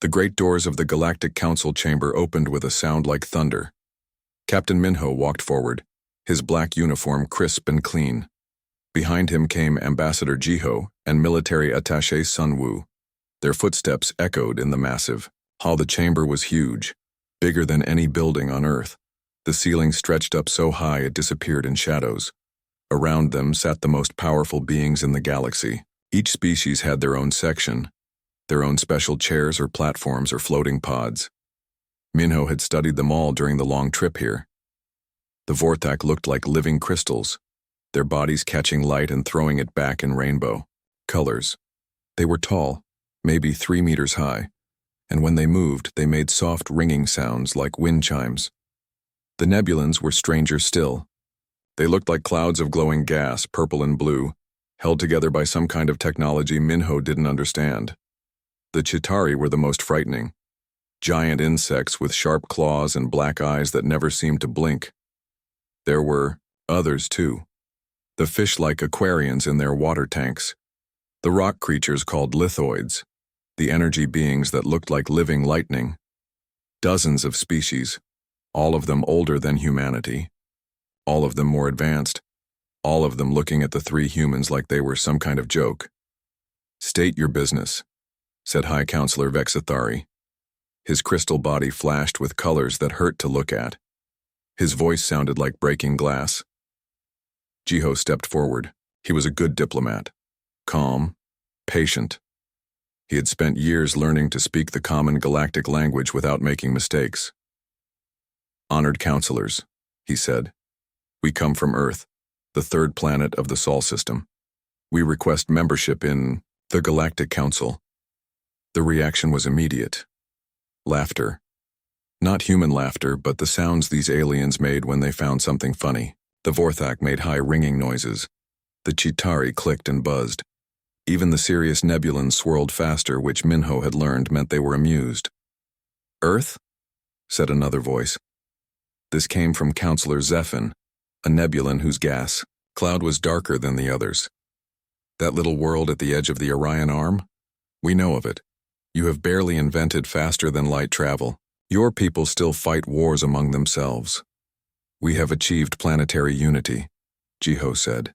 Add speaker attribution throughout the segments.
Speaker 1: The great doors of the Galactic Council chamber opened with a sound like thunder. Captain Minho walked forward, his black uniform crisp and clean. Behind him came Ambassador Jiho and military attaché Sun Wu. Their footsteps echoed in the massive hall. The chamber was huge, bigger than any building on Earth. The ceiling stretched up so high it disappeared in shadows. Around them sat the most powerful beings in the galaxy. Each species had their own section, their own special chairs or platforms or floating pods. Minho had studied them all during the long trip here. The Vorthak looked like living crystals, their bodies catching light and throwing it back in rainbow colors. They were tall, maybe 3 meters high, and when they moved, they made soft ringing sounds like wind chimes. The Nebulans were stranger still. They looked like clouds of glowing gas, purple and blue, held together by some kind of technology Minho didn't understand. The Chitauri were the most frightening. Giant insects with sharp claws and black eyes that never seemed to blink. There were others too. The fish-like aquarians in their water tanks. The rock creatures called lithoids. The energy beings that looked like living lightning. Dozens of species, all of them older than humanity. All of them more advanced. All of them looking at the 3 humans like they were some kind of joke. "State your business," said High Counselor Vexathari. His crystal body flashed with colors that hurt to look at. His voice sounded like breaking glass. Jiho stepped forward. He was a good diplomat. Calm, patient. He had spent years learning to speak the common galactic language without making mistakes. "Honored counselors," he said. "We come from Earth, the 3rd planet of the Sol system. We request membership in the Galactic Council." The reaction was immediate. Laughter. Not human laughter, but the sounds these aliens made when they found something funny. The Vorthak made high ringing noises. The Chitauri clicked and buzzed. Even the serious Nebulans swirled faster, which Minho had learned meant they were amused. "Earth?" said another voice. This came from Counselor Zephin, a Nebulan whose gas cloud was darker than the others. "That little world at the edge of the Orion Arm? We know of it. You have barely invented faster than light travel. Your people still fight wars among themselves. We have achieved planetary unity," Jiho said.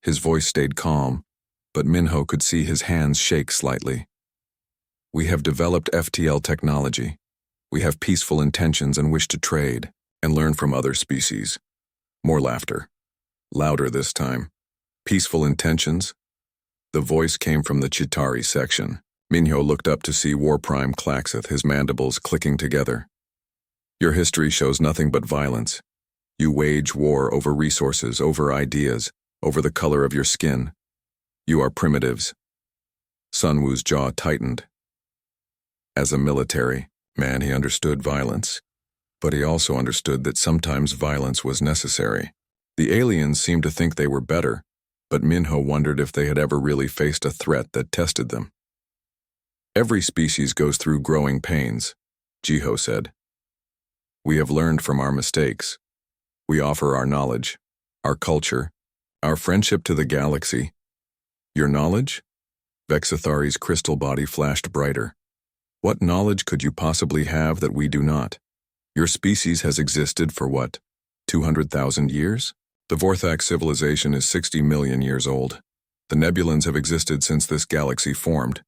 Speaker 1: His voice stayed calm, but Minho could see his hands shake slightly. "We have developed FTL technology. We have peaceful intentions and wish to trade and learn from other species." More laughter. Louder this time. "Peaceful intentions?" The voice came from the Chitauri section. Minho looked up to see War Prime Klaxeth, his mandibles clicking together. "Your history shows nothing but violence. You wage war over resources, over ideas, over the color of your skin. You are primitives." Sun Wu's jaw tightened. As a military man, he understood violence, but he also understood that sometimes violence was necessary. The aliens seemed to think they were better, but Minho wondered if they had ever really faced a threat that tested them. "Every species goes through growing pains," Jiho said. "We have learned from our mistakes. We offer our knowledge, our culture, our friendship to the galaxy." "Your knowledge?" Vexathari's crystal body flashed brighter. "What knowledge could you possibly have that we do not? Your species has existed for what, 200,000 years? The Vorthak civilization is 60 million years old. The Nebulans have existed since this galaxy formed.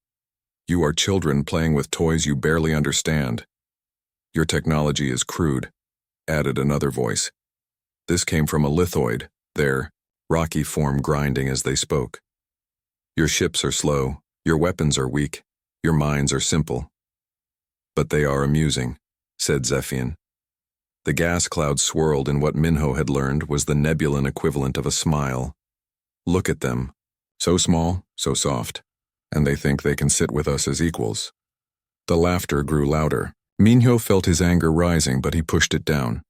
Speaker 1: You are children playing with toys you barely understand. Your technology is crude," added another voice. This came from a lithoid, their rocky form grinding as they spoke. "Your ships are slow, your weapons are weak, your minds are simple." "But they are amusing," said Zephin. The gas cloud swirled in what Minho had learned was the Nebulan equivalent of a smile. "Look at them. So small, so soft. And they think they can sit with us as equals." The laughter grew louder. Minho felt his anger rising, but he pushed it down.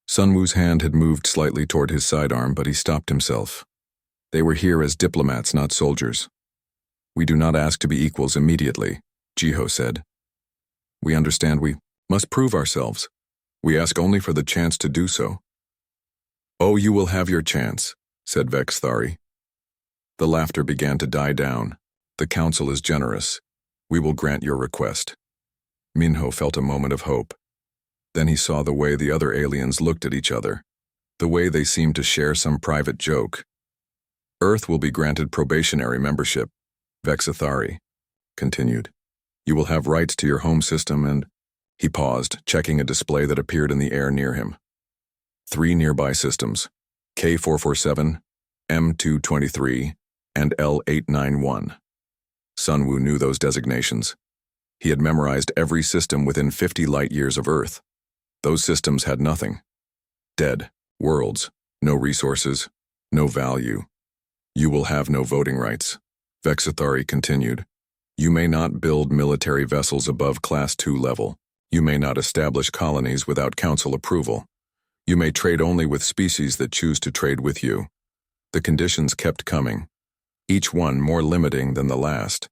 Speaker 1: Sun Wu's hand had moved slightly toward his sidearm, but he stopped himself. "They were here as diplomats, not soldiers. We do not ask to be equals immediately," Jiho said. "We understand we must prove ourselves. We ask only for the chance to do so." "Oh, you will have your chance," said Vexathari. The laughter began to die down. "The council is generous. We will grant your request. Minho felt a moment of hope. Then he saw the way the other aliens looked at each other, the way they seemed to share some private joke. Earth will be granted probationary membership, Vexathari continued. You will have rights to your home system and... He paused, checking a display that appeared in the air near him. 3 nearby systems, K447, M223, and L891. Sunwoo knew those designations. He had memorized every system within 50 light-years of Earth. Those systems had nothing. Dead, worlds, no resources, no value. You will have no voting rights, Vexathari continued. You may not build military vessels above Class 2 level. You may not establish colonies without council approval. You may trade only with species that choose to trade with you. The conditions kept coming, each one more limiting than the last.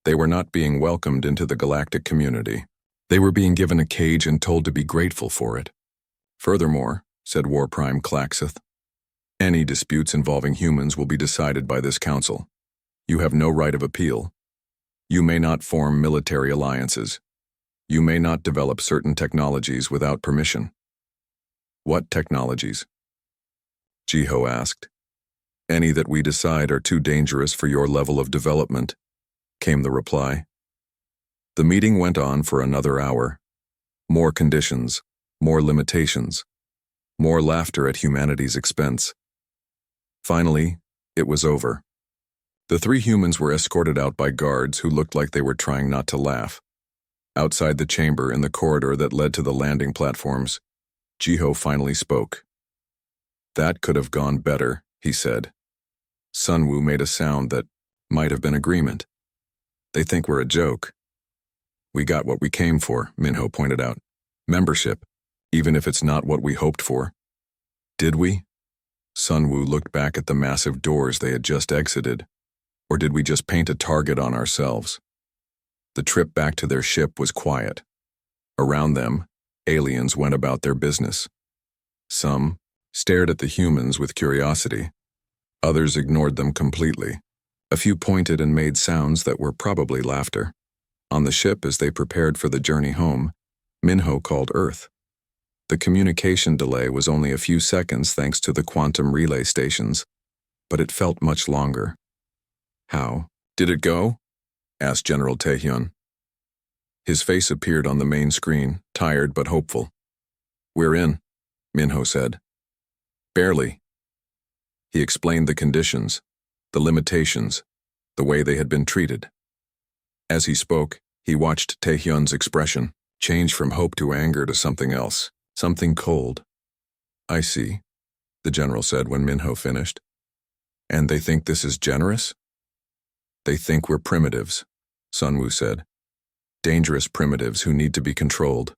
Speaker 1: They were not being welcomed into the galactic community. They were being given a cage and told to be grateful for it. Furthermore, said War Prime Klaxeth, any disputes involving humans will be decided by this council. You have no right of appeal. You may not form military alliances. You may not develop certain technologies without permission. What technologies? Jiho asked. Any that we decide are too dangerous for your level of development, came the reply. The meeting went on for another hour. More conditions, more limitations, more laughter at humanity's expense. Finally, it was over. The 3 humans were escorted out by guards who looked like they were trying not to laugh. Outside the chamber in the corridor that led to the landing platforms, Jiho finally spoke. That could have gone better, he said. Sunwoo made a sound that might have been agreement. They think we're a joke. We got what we came for, Minho pointed out. Membership, even if it's not what we hoped for. Did we? Sunwoo looked back at the massive doors they had just exited. Or did we just paint a target on ourselves? The trip back to their ship was quiet. Around them, aliens went about their business. Some stared at the humans with curiosity. Others ignored them completely. A few pointed and made sounds that were probably laughter. On the ship, as they prepared for the journey home, Minho called Earth. The communication delay was only a few seconds thanks to the quantum relay stations, but it felt much longer. How did it go? Asked General Taehyun. His face appeared on the main screen, tired but hopeful. We're in, Minho said. Barely. He explained the conditions, the limitations, the way they had been treated. As he spoke, he watched Taehyun's expression change from hope to anger to something else, something cold. I see, the general said when Minho finished. And they think this is generous? They think we're primitives, Sunwoo said. Dangerous primitives who need to be controlled.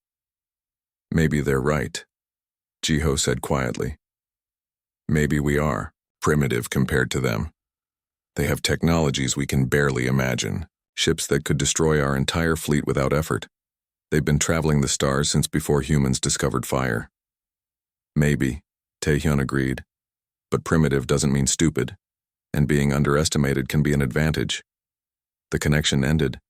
Speaker 1: Maybe they're right, Jiho said quietly. Maybe we are primitive compared to them. They have technologies we can barely imagine, ships that could destroy our entire fleet without effort. They've been traveling the stars since before humans discovered fire. Maybe, Taehyun agreed, but primitive doesn't mean stupid. And being underestimated can be an advantage. The connection ended.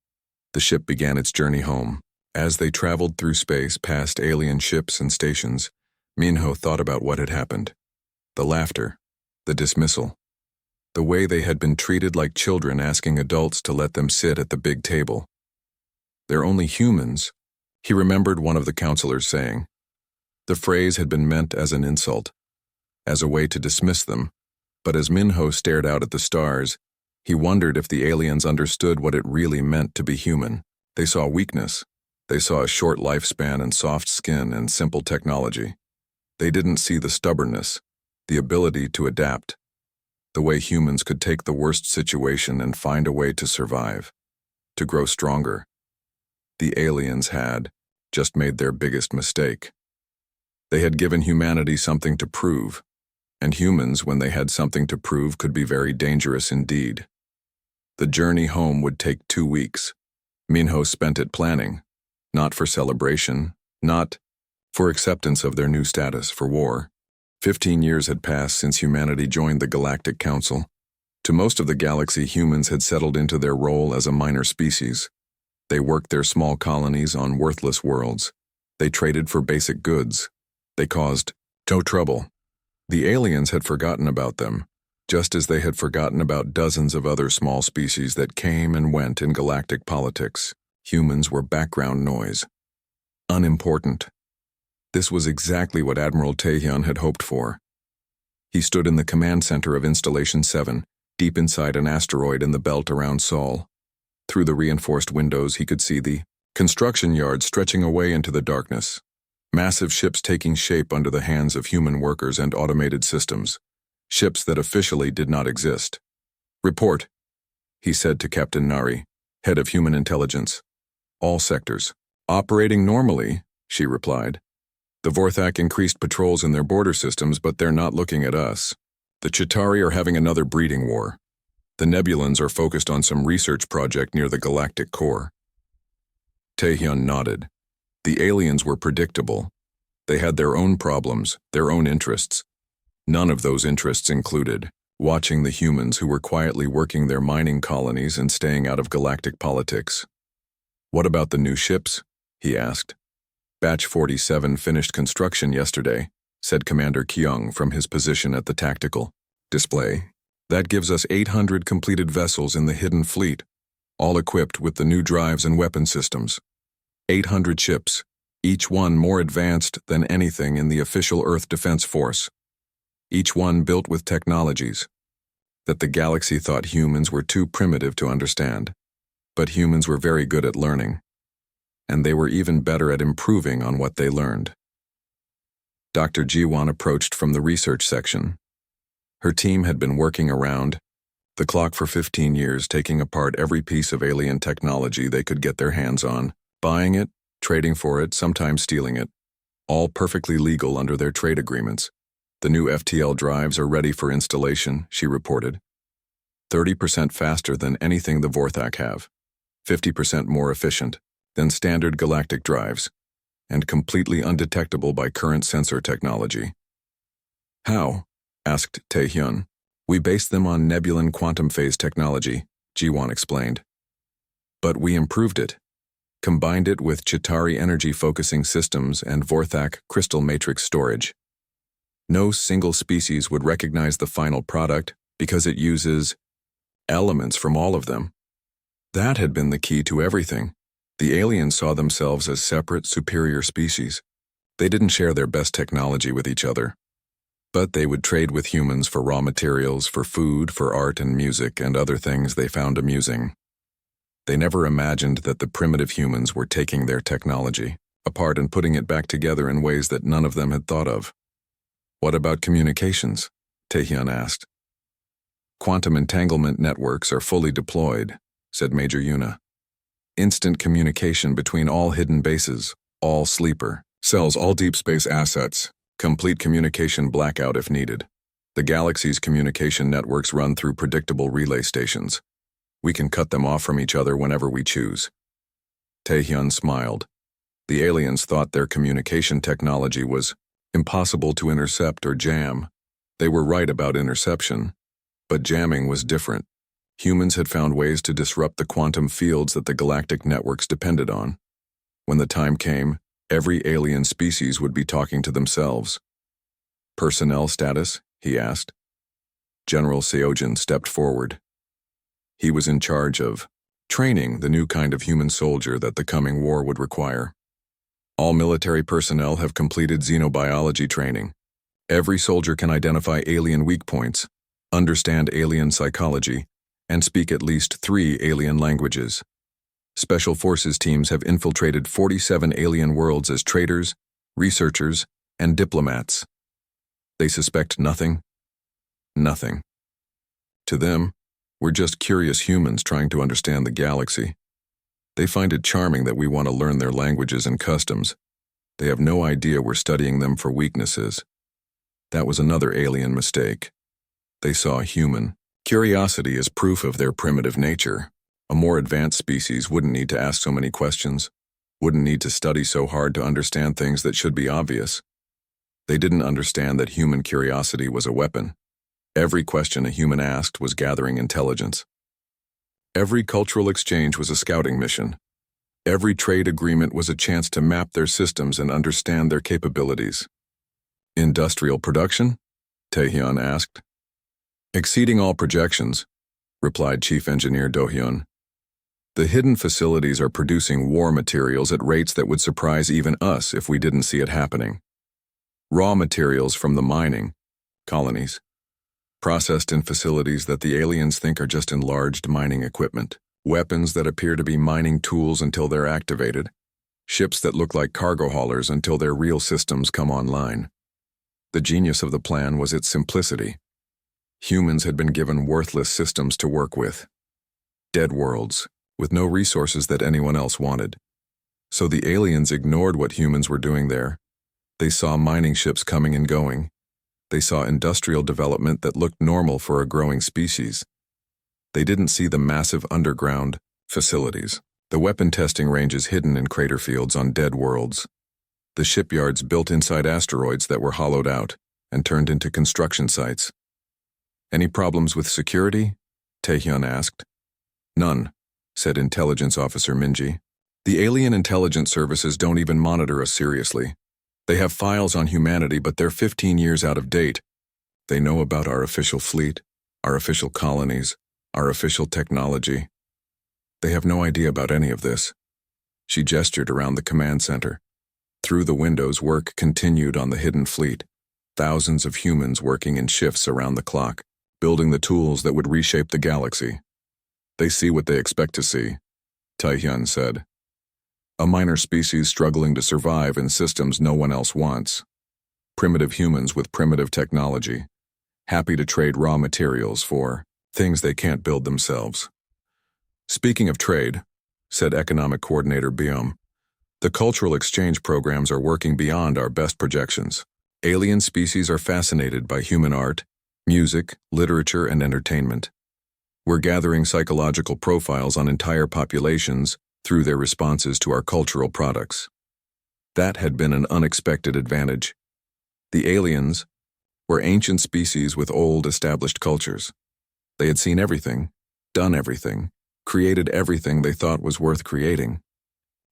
Speaker 1: The ship began its journey home. As they traveled through space past alien ships and stations, Minho thought about what had happened. The laughter, the dismissal, the way they had been treated like children asking adults to let them sit at the big table. They're only humans, he remembered one of the counselors saying. The phrase had been meant as an insult, as a way to dismiss them. But as Minho stared out at the stars, he wondered if the aliens understood what it really meant to be human. They saw weakness. They saw a short lifespan and soft skin and simple technology. They didn't see the stubbornness, the ability to adapt, the way humans could take the worst situation and find a way to survive, to grow stronger. The aliens had just made their biggest mistake. They had given humanity something to prove. And humans, when they had something to prove, could be very dangerous indeed. The journey home would take 2 weeks. Minho spent it planning, not for celebration, not for acceptance of their new status for war. 15 years had passed since humanity joined the Galactic Council. To most of the galaxy, humans had settled into their role as a minor species. They worked their small colonies on worthless worlds. They traded for basic goods. They caused no trouble. The aliens had forgotten about them, just as they had forgotten about dozens of other small species that came and went in galactic politics. Humans were background noise. Unimportant. This was exactly what Admiral Taehyun had hoped for. He stood in the command center of Installation 7, deep inside an asteroid in the belt around Sol. Through the reinforced windows he could see the construction yard stretching away into the darkness. Massive ships taking shape under the hands of human workers and automated systems. Ships that officially did not exist. "Report," he said to Captain Nari, head of human intelligence. "All sectors. Operating normally," she replied. "The Vorthak increased patrols in their border systems, but they're not looking at us. The Chitauri are having another breeding war. The Nebulans are focused on some research project near the galactic core." Taehyun nodded. The aliens were predictable. They had their own problems, their own interests. None of those interests included watching the humans who were quietly working their mining colonies and staying out of galactic politics. "What about the new ships?" he asked. "Batch 47 finished construction yesterday," said Commander Kyung from his position at the tactical display. "That gives us 800 completed vessels in the hidden fleet, all equipped with the new drives and weapon systems. 800 ships, each one more advanced than anything in the official Earth Defense Force. Each one built with technologies that the galaxy thought humans were too primitive to understand. But humans were very good at learning, and they were even better at improving on what they learned." Dr. Jiwon approached from the research section. Her team had been working around the clock for 15 years, taking apart every piece of alien technology they could get their hands on, buying it, trading for it, sometimes stealing it. All perfectly legal under their trade agreements. "The new FTL drives are ready for installation," she reported. 30% faster than anything the Vorthak have, 50% more efficient than standard galactic drives, and completely undetectable by current sensor technology. "How?" asked Taehyun. "We based them on Nebulan quantum phase technology," Jiwon explained. "But we improved it. Combined it with Chitauri energy focusing systems and Vorthak crystal matrix storage. No single species would recognize the final product because it uses elements from all of them. That had been the key to everything. The aliens saw themselves as separate, superior species. They didn't share their best technology with each other. But they would trade with humans for raw materials, for food, for art and music, and other things they found amusing. They never imagined that the primitive humans were taking their technology apart and putting it back together in ways that none of them had thought of." "What about communications?" Taehyun asked. "Quantum entanglement networks are fully deployed," said Major Yuna. "Instant communication between all hidden bases, all sleeper cells, all deep space assets. Complete communication blackout if needed. The galaxy's communication networks run through predictable relay stations. We can cut them off from each other whenever we choose." Taehyun smiled. The aliens thought their communication technology was impossible to intercept or jam. They were right about interception, but jamming was different. Humans had found ways to disrupt the quantum fields that the galactic networks depended on. When the time came, every alien species would be talking to themselves. "Personnel status?" he asked. General Seojin stepped forward. He was in charge of training the new kind of human soldier that the coming war would require. "All military personnel have completed xenobiology training. Every soldier can identify alien weak points, understand alien psychology, and speak at least 3 alien languages. Special Forces teams have infiltrated 47 alien worlds as traders, researchers, and diplomats. They suspect nothing. Nothing. To them, we're just curious humans trying to understand the galaxy. They find it charming that we want to learn their languages and customs. They have no idea we're studying them for weaknesses. That was another alien mistake. They saw human curiosity as proof of their primitive nature. A more advanced species wouldn't need to ask so many questions, wouldn't need to study so hard to understand things that should be obvious. They didn't understand that human curiosity was a weapon. Every question a human asked was gathering intelligence. Every cultural exchange was a scouting mission. Every trade agreement was a chance to map their systems and understand their capabilities. Industrial production? Taehyun asked. Exceeding all projections, replied Chief Engineer Do-hyun. The hidden facilities are producing war materials at rates that would surprise even us if we didn't see it happening. Raw materials from the mining colonies, processed in facilities that the aliens think are just enlarged mining equipment, weapons that appear to be mining tools until they're activated, ships that look like cargo haulers until their real systems come online. The genius of the plan was its simplicity. Humans had been given worthless systems to work with. Dead worlds, with no resources that anyone else wanted. So the aliens ignored what humans were doing there. They saw mining ships coming and going. They saw industrial development that looked normal for a growing species. They didn't see the massive underground facilities, the weapon testing ranges hidden in crater fields on dead worlds, the shipyards built inside asteroids that were hollowed out and turned into construction sites. Any problems with security? Taehyun asked. None, said Intelligence Officer Minji. The alien intelligence services don't even monitor us seriously. They have files on humanity, but they're 15 years out of date. They know about our official fleet, our official colonies, our official technology. They have no idea about any of this. She gestured around the command center. Through the windows, work continued on the hidden fleet. Thousands of humans working in shifts around the clock, building the tools that would reshape the galaxy. They see what they expect to see, Taehyun said. A minor species struggling to survive in systems no one else wants. Primitive humans with primitive technology, happy to trade raw materials for things they can't build themselves. Speaking of trade, said Economic Coordinator Byum, the cultural exchange programs are working beyond our best projections. Alien species are fascinated by human art, music, literature, and entertainment. We're gathering psychological profiles on entire populations through their responses to our cultural products. That had been an unexpected advantage. The aliens were ancient species with old, established cultures. They had seen everything, done everything, created everything they thought was worth creating.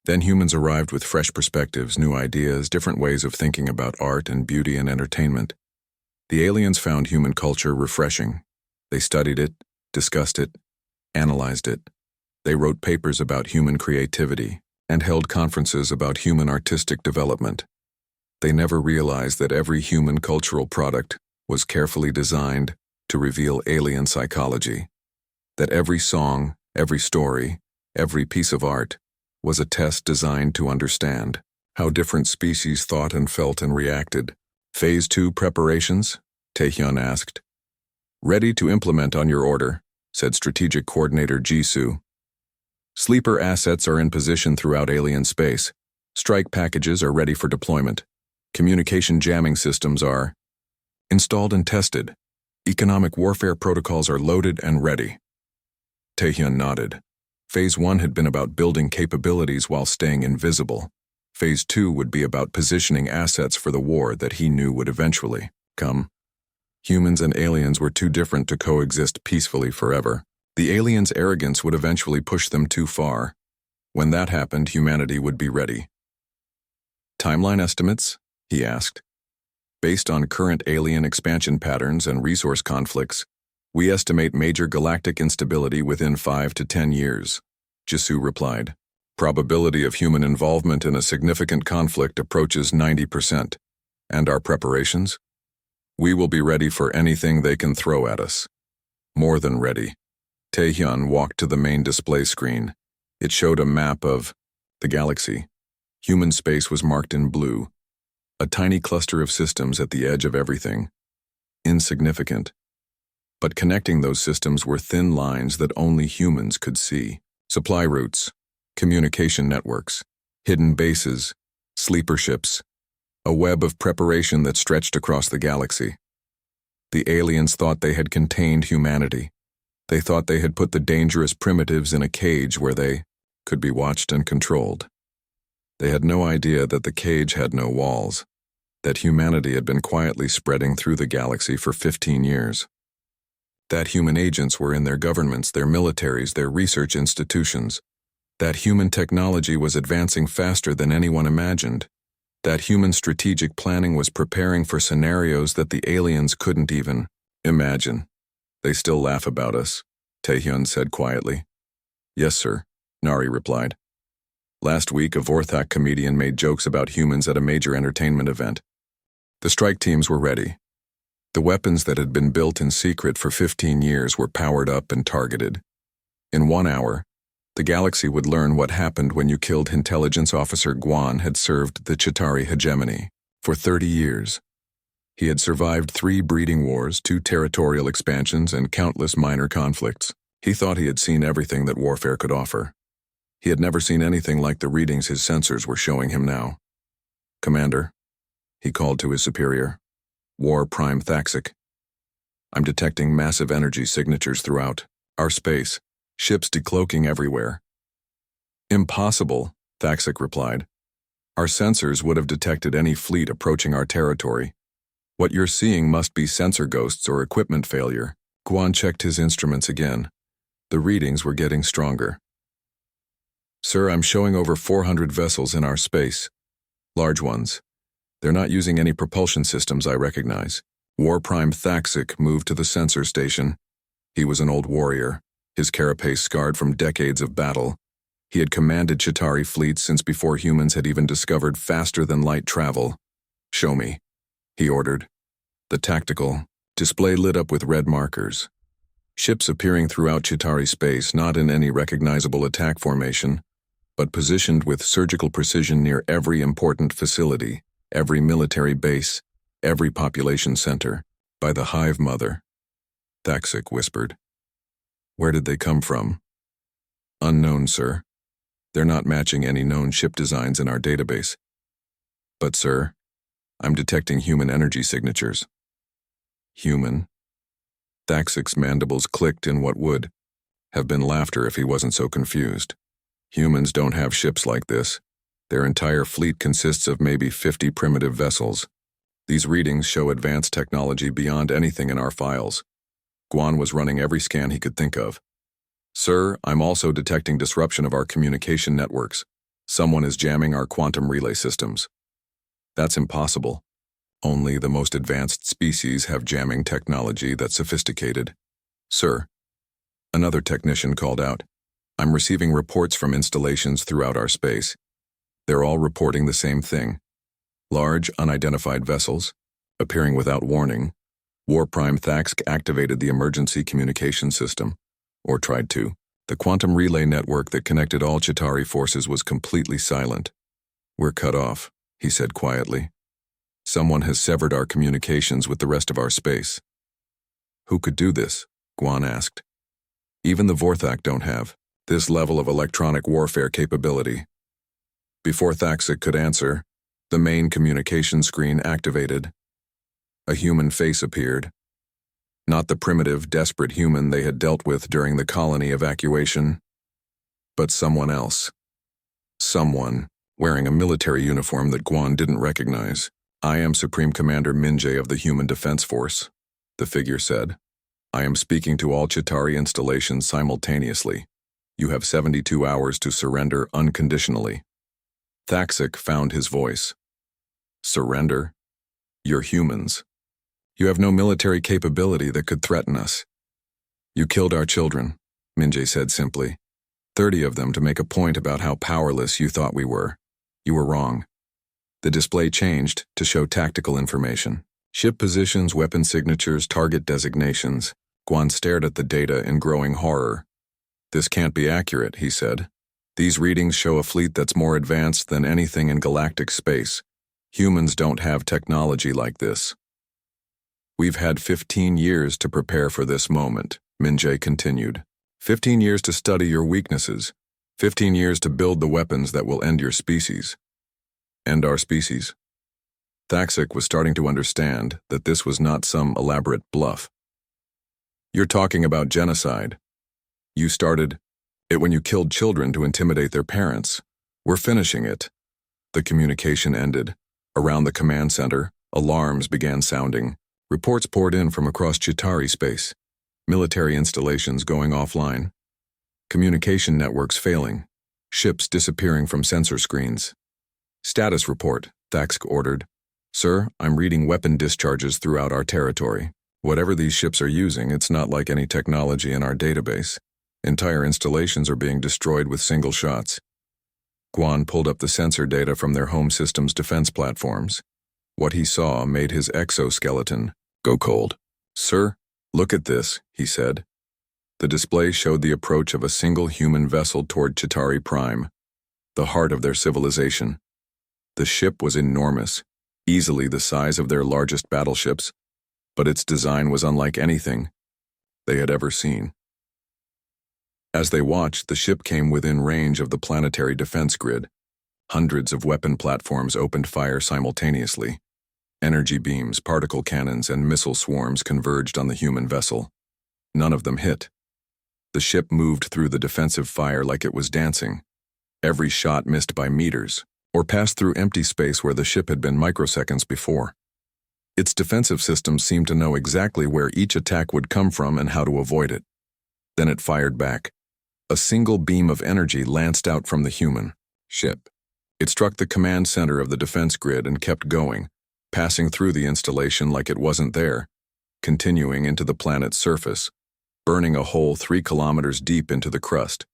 Speaker 1: Then humans arrived with fresh perspectives, new ideas, different ways of thinking about art and beauty and entertainment. The aliens found human culture refreshing. They studied it, discussed it, analyzed it. They wrote papers about human creativity and held conferences about human artistic development. They never realized that every human cultural product was carefully designed to reveal alien psychology, that every song, every story, every piece of art was a test designed to understand how different species thought and felt and reacted. Phase 2 preparations? Taehyun asked. Ready to implement on your order, said Strategic Coordinator Jisoo. Sleeper assets are in position throughout alien space. Strike packages are ready for deployment. Communication jamming systems are installed and tested. Economic warfare protocols are loaded and ready. Taehyun nodded. Phase 1 had been about building capabilities while staying invisible. Phase 2 would be about positioning assets for the war that he knew would eventually come. Humans and aliens were too different to coexist peacefully forever. The aliens' arrogance would eventually push them too far. When that happened, humanity would be ready. Timeline estimates? He asked. Based on current alien expansion patterns and resource conflicts, we estimate major galactic instability within 5 to 10 years, Jisoo replied. Probability of human involvement in a significant conflict approaches 90%. And our preparations? We will be ready for anything they can throw at us. More than ready. Taehyun walked to the main display screen. It showed a map of the galaxy. Human space was marked in blue. A tiny cluster of systems at the edge of everything. Insignificant. But connecting those systems were thin lines that only humans could see. Supply routes, communication networks, hidden bases, sleeper ships. A web of preparation that stretched across the galaxy. The aliens thought they had contained humanity. They thought they had put the dangerous primitives in a cage where they could be watched and controlled. They had no idea that the cage had no walls, that humanity had been quietly spreading through the galaxy for 15 years. That human agents were in their governments, their militaries, their research institutions, That human technology was advancing faster than anyone imagined. That human strategic planning was preparing for scenarios that the aliens couldn't even imagine. They still laugh about us, Taehyun said quietly. Yes, sir, Nari replied. Last week, a Vorthak comedian made jokes about humans at a major entertainment event. The strike teams were ready. The weapons that had been built in secret for 15 years were powered up and targeted. In 1 hour, the galaxy would learn what happened when you killed intelligence officer Guan had served the Chitauri hegemony for 30 years. He had survived 3 breeding wars, 2 territorial expansions, and countless minor conflicts. He thought he had seen everything that warfare could offer. He had never seen anything like the readings his sensors were showing him now. Commander, he called to his superior, War Prime Thaxic. I'm detecting massive energy signatures throughout our space, ships decloaking everywhere. Impossible, Thaxic replied. Our sensors would have detected any fleet approaching our territory. What you're seeing must be sensor ghosts or equipment failure. Guan checked his instruments again. The readings were getting stronger. Sir, I'm showing over 400 vessels in our space. Large ones. They're not using any propulsion systems I recognize. War Prime Thaxic moved to the sensor station. He was an old warrior, his carapace scarred from decades of battle. He had commanded Chitauri fleets since before humans had even discovered faster-than-light travel. Show me, he ordered. The tactical display lit up with red markers. Ships appearing throughout Chitauri space, not in any recognizable attack formation, but positioned with surgical precision near every important facility, every military base, every population center, by the Hive Mother. Thaxic whispered. Where did they come from? Unknown, sir. They're not matching any known ship designs in our database. But, sir, I'm detecting human energy signatures. Human? Thaxic's mandibles clicked in what would have been laughter if he wasn't so confused. Humans don't have ships like this. Their entire fleet consists of maybe 50 primitive vessels. These readings show advanced technology beyond anything in our files. Guan was running every scan he could think of. Sir, I'm also detecting disruption of our communication networks. Someone is jamming our quantum relay systems. That's impossible. Only the most advanced species have jamming technology that's sophisticated. Sir, another technician called out. I'm receiving reports from installations throughout our space. They're all reporting the same thing. Large, unidentified vessels, appearing without warning. War Prime Thaxic activated the emergency communication system, or tried to. The quantum relay network that connected all Chitauri forces was completely silent. We're cut off, he said quietly. Someone has severed our communications with the rest of our space. Who could do this? Guan asked. Even the Vorthak don't have this level of electronic warfare capability. Before Thaxic could answer, the main communication screen activated. A human face appeared. Not the primitive, desperate human they had dealt with during the colony evacuation, but someone else. Someone wearing a military uniform that Guan didn't recognize. I am Supreme Commander Minjae of the Human Defense Force, the figure said. I am speaking to all Chitauri installations simultaneously. You have 72 hours to surrender unconditionally. Thaxic found his voice. Surrender? You're humans. You have no military capability that could threaten us. You killed our children, Minjae said simply. 30 of them to make a point about how powerless you thought we were. You were wrong. The display changed to show tactical information. Ship positions, weapon signatures, target designations. Guan stared at the data in growing horror. This can't be accurate, he said. These readings show a fleet that's more advanced than anything in galactic space. Humans don't have technology like this. We've had 15 years to prepare for this moment, Minjae continued. 15 years to study your weaknesses. 15 years to build the weapons that will end your species. End our species. Thaxic was starting to understand that this was not some elaborate bluff. You're talking about genocide. You started it when you killed children to intimidate their parents. We're finishing it. The communication ended. Around the command center, alarms began sounding. Reports poured in from across Chitauri space. Military installations going offline. Communication networks failing. ships disappearing from sensor screens. Status report, Thaxk ordered. Sir, I'm reading weapon discharges throughout our territory. Whatever these ships are using, it's not like any technology in our database. Entire installations are being destroyed with single shots. Guan pulled up the sensor data from their home system's defense platforms. What he saw made his exoskeleton go cold. Sir, look at this, he said. The display showed the approach of a single human vessel toward Chitauri Prime, the heart of their civilization. The ship was enormous, easily the size of their largest battleships, but its design was unlike anything they had ever seen. As they watched, the ship came within range of the planetary defense grid. Hundreds of weapon platforms opened fire simultaneously. Energy beams, particle cannons, and missile swarms converged on the human vessel. None of them hit. The ship moved through the defensive fire like it was dancing. Every shot missed by meters, or passed through empty space where the ship had been microseconds before. Its defensive systems seemed to know exactly where each attack would come from and how to avoid it. Then it fired back. A single beam of energy lanced out from the human ship. It struck the command center of the defense grid and kept going, passing through the installation like it wasn't there, continuing into the planet's surface, burning a hole 3 kilometers deep into the crust.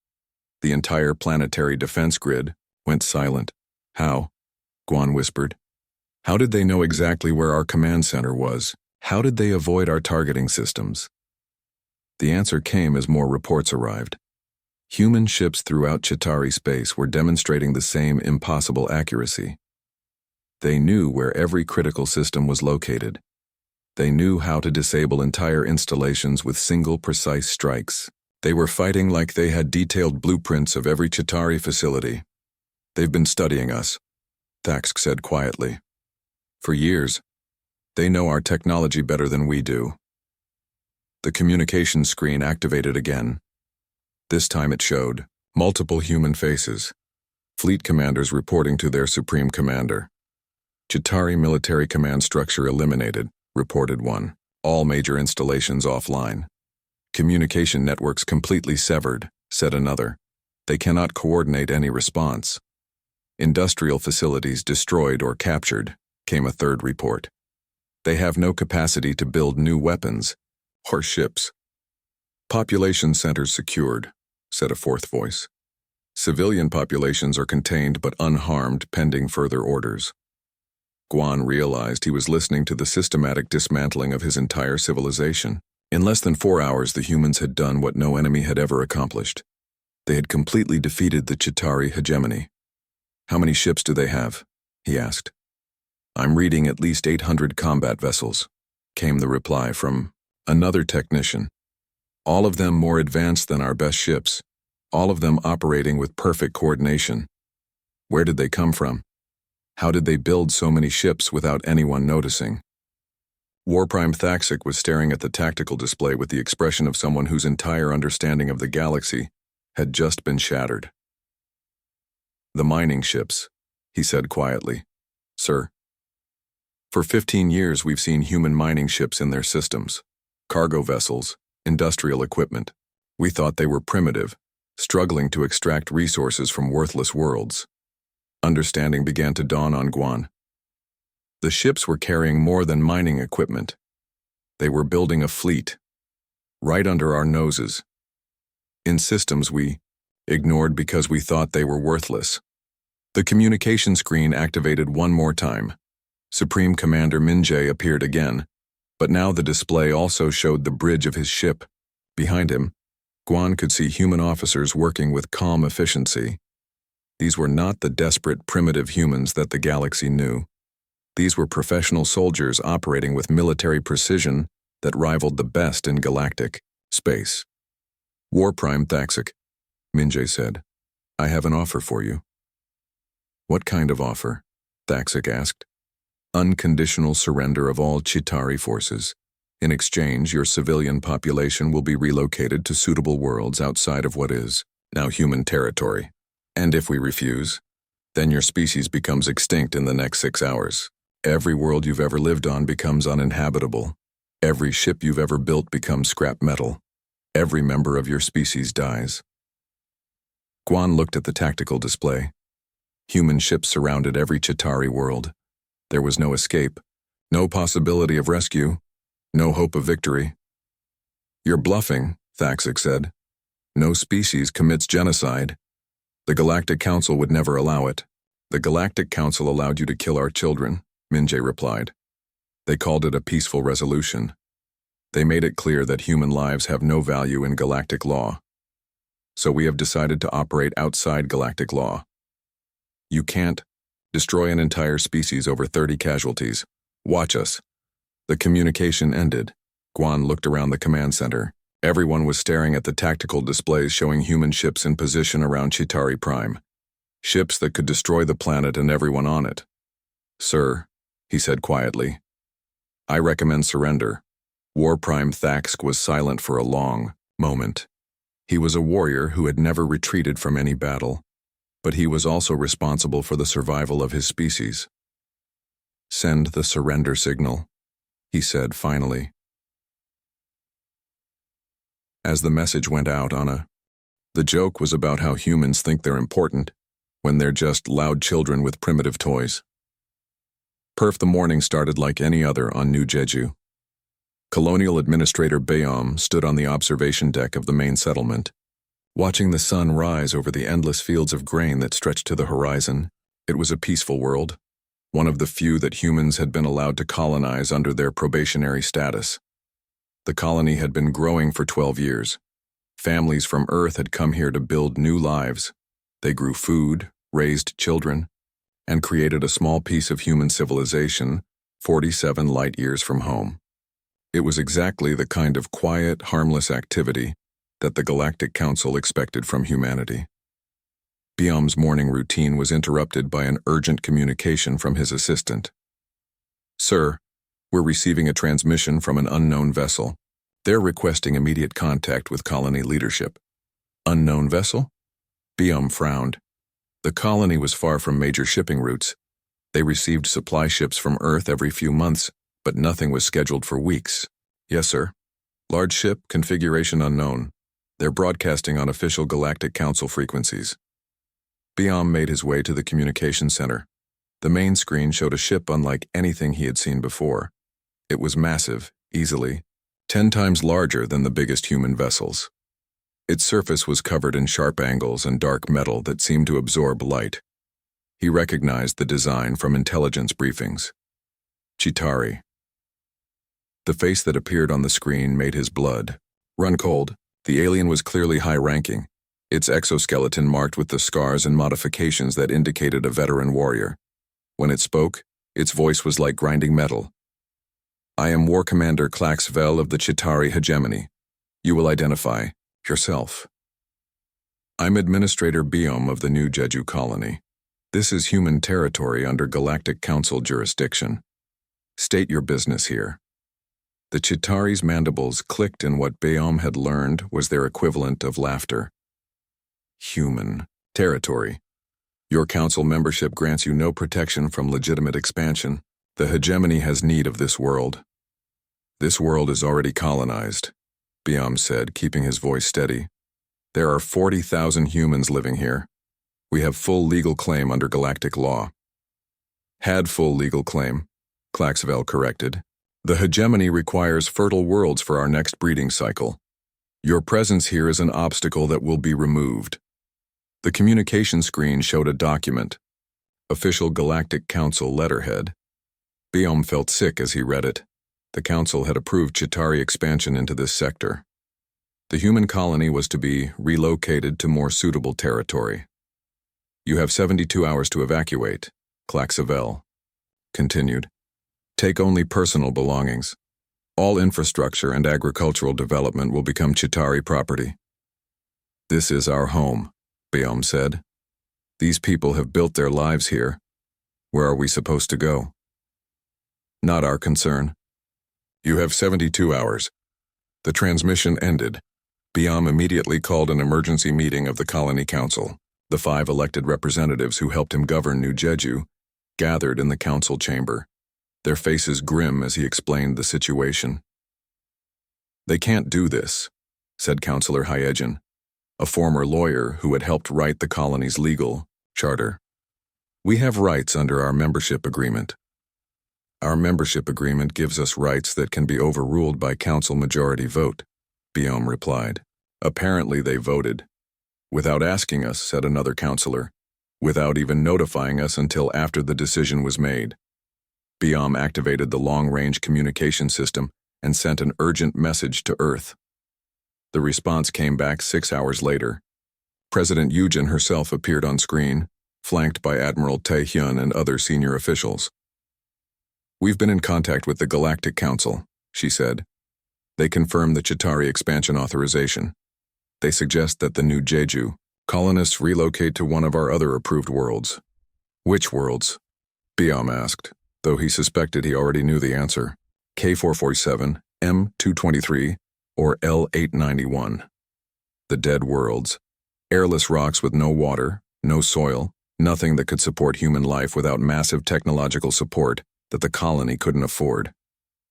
Speaker 1: The entire planetary defense grid went silent. How? Guan whispered. How did they know exactly where our command center was? How did they avoid our targeting systems? The answer came as more reports arrived. Human ships throughout Chitauri space were demonstrating the same impossible accuracy. They knew where every critical system was located. They knew how to disable entire installations with single precise strikes. They were fighting like they had detailed blueprints of every Chitauri facility. They've been studying us, Thaxk said quietly. For years, they know our technology better than we do. The communications screen activated again. This time it showed multiple human faces. Fleet commanders reporting to their supreme commander. Chitauri military command structure eliminated, reported one. All major installations offline. Communication networks completely severed, said another. They cannot coordinate any response. Industrial facilities destroyed or captured, came a third report. They have no capacity to build new weapons or ships. Population centers secured, said a fourth voice. Civilian populations are contained but unharmed pending further orders. Guan realized he was listening to the systematic dismantling of his entire civilization. In less than 4 hours, the humans had done what no enemy had ever accomplished. They had completely defeated the Chitauri hegemony. How many ships do they have? He asked. I'm reading at least 800 combat vessels, came the reply from another technician. All of them more advanced than our best ships, all of them operating with perfect coordination. Where did they come from? How did they build so many ships without anyone noticing? Warprime Thaxik was staring at the tactical display with the expression of someone whose entire understanding of the galaxy had just been shattered. The mining ships, he said quietly. Sir. For 15 years we've seen human mining ships in their systems. Cargo vessels, industrial equipment. We thought they were primitive, struggling to extract resources from worthless worlds. Understanding began to dawn on Guan. The ships were carrying more than mining equipment. They were building a fleet, right under our noses. In systems we ignored because we thought they were worthless. The communication screen activated one more time. Supreme Commander Minjay appeared again, but now the display also showed the bridge of his ship. Behind him, Guan could see human officers working with calm efficiency. These were not the desperate, primitive humans that the galaxy knew. These were professional soldiers operating with military precision that rivaled the best in galactic space. Warprime Thaxik, Minjay said, I have an offer for you. What kind of offer? Thaxik asked. Unconditional surrender of all Chitauri forces. In exchange, your civilian population will be relocated to suitable worlds outside of what is now human territory. And if we refuse, then your species becomes extinct in the next 6 hours. Every world you've ever lived on becomes uninhabitable. Every ship you've ever built becomes scrap metal. Every member of your species dies. Guan looked at the tactical display. Human ships surrounded every Chitauri world. There was no escape, no possibility of rescue, no hope of victory. "You're bluffing," Thaxic said. "No species commits genocide. The Galactic Council would never allow it." "The Galactic Council allowed you to kill our children," Minjay replied. "They called it a peaceful resolution. They made it clear that human lives have no value in galactic law. So we have decided to operate outside galactic law. You can't destroy an entire species over 30 casualties. Watch us." The communication ended. Guan looked around the command center. Everyone was staring at the tactical displays showing human ships in position around Chitauri Prime. Ships that could destroy the planet and everyone on it. "Sir," he said quietly, "I recommend surrender." War Prime Thaxk was silent for a long moment. He was a warrior who had never retreated from any battle, but he was also responsible for the survival of his species. "Send the surrender signal," he said finally. As the message went out, the joke was about how humans think they're important when they're just loud children with primitive toys. The morning started like any other on New Jeju. Colonial Administrator Bayom stood on the observation deck of the main settlement. Watching the sun rise over the endless fields of grain that stretched to the horizon, it was a peaceful world, one of the few that humans had been allowed to colonize under their probationary status. The colony had been growing for 12 years. Families from Earth had come here to build new lives. They grew food, raised children, and created a small piece of human civilization 47 light years from home. It was exactly the kind of quiet, harmless activity that the Galactic Council expected from humanity. Biom's morning routine was interrupted by an urgent communication from his assistant. "Sir, we're receiving a transmission from an unknown vessel. They're requesting immediate contact with colony leadership." "Unknown vessel?" Biom frowned. The colony was far from major shipping routes. They received supply ships from Earth every few months, but nothing was scheduled for weeks. "Yes, sir. Large ship, configuration unknown. They're broadcasting on official Galactic Council frequencies." Biom made his way to the communication center. The main screen showed a ship unlike anything he had seen before. It was massive, easily 10 times larger than the biggest human vessels. Its surface was covered in sharp angles and dark metal that seemed to absorb light. He recognized the design from intelligence briefings. Chitauri. The face that appeared on the screen made his blood run cold. The alien was clearly high-ranking, its exoskeleton marked with the scars and modifications that indicated a veteran warrior. When it spoke, its voice was like grinding metal. "I am War Commander Klaxvel of the Chitauri Hegemony. You will identify yourself." "I'm Administrator Biom of the New Jeju Colony. This is human territory under Galactic Council jurisdiction. State your business here." The Chitauri's mandibles clicked in what Biom had learned was their equivalent of laughter. "Human territory. Your council membership grants you no protection from legitimate expansion. The hegemony has need of this world." "This world is already colonized," Biom said, keeping his voice steady. "There are 40,000 humans living here. We have full legal claim under galactic law." "Had full legal claim," Klaxvel corrected. "The hegemony requires fertile worlds for our next breeding cycle. Your presence here is an obstacle that will be removed." The communication screen showed a document. Official Galactic Council letterhead. Biom felt sick as he read it. The Council had approved Chitauri expansion into this sector. The human colony was to be relocated to more suitable territory. "You have 72 hours to evacuate," Klaxvel continued. "Take only personal belongings. All infrastructure and agricultural development will become Chitauri property." "This is our home," Biom said. "These people have built their lives here. Where are we supposed to go?" "Not our concern." "You have 72 hours. The transmission ended. Biom immediately called an emergency meeting of the Colony Council. The 5 elected representatives who helped him govern New Jeju gathered in the council chamber, their faces grim as he explained the situation. "They can't do this," said Councillor Hyegen. a former lawyer who had helped write the colony's legal charter. "We have rights under our membership agreement. Our membership agreement gives us rights that can be overruled by council majority vote," Biom replied. "Apparently they voted. Without asking us," said another counselor. "Without even notifying us until after the decision was made." Biom activated the long-range communication system and sent an urgent message to Earth. The response came back 6 hours later. President Yujin herself appeared on screen, flanked by Admiral Tae-hyun and other senior officials. "We've been in contact with the Galactic Council," she said. "They confirmed the Chitauri expansion authorization. They suggest that the new Jeju colonists relocate to one of our other approved worlds." "Which worlds?" Biom asked, though he suspected he already knew the answer. K447, M223, or L891. The dead worlds. Airless rocks with no water, no soil, nothing that could support human life without massive technological support that the colony couldn't afford.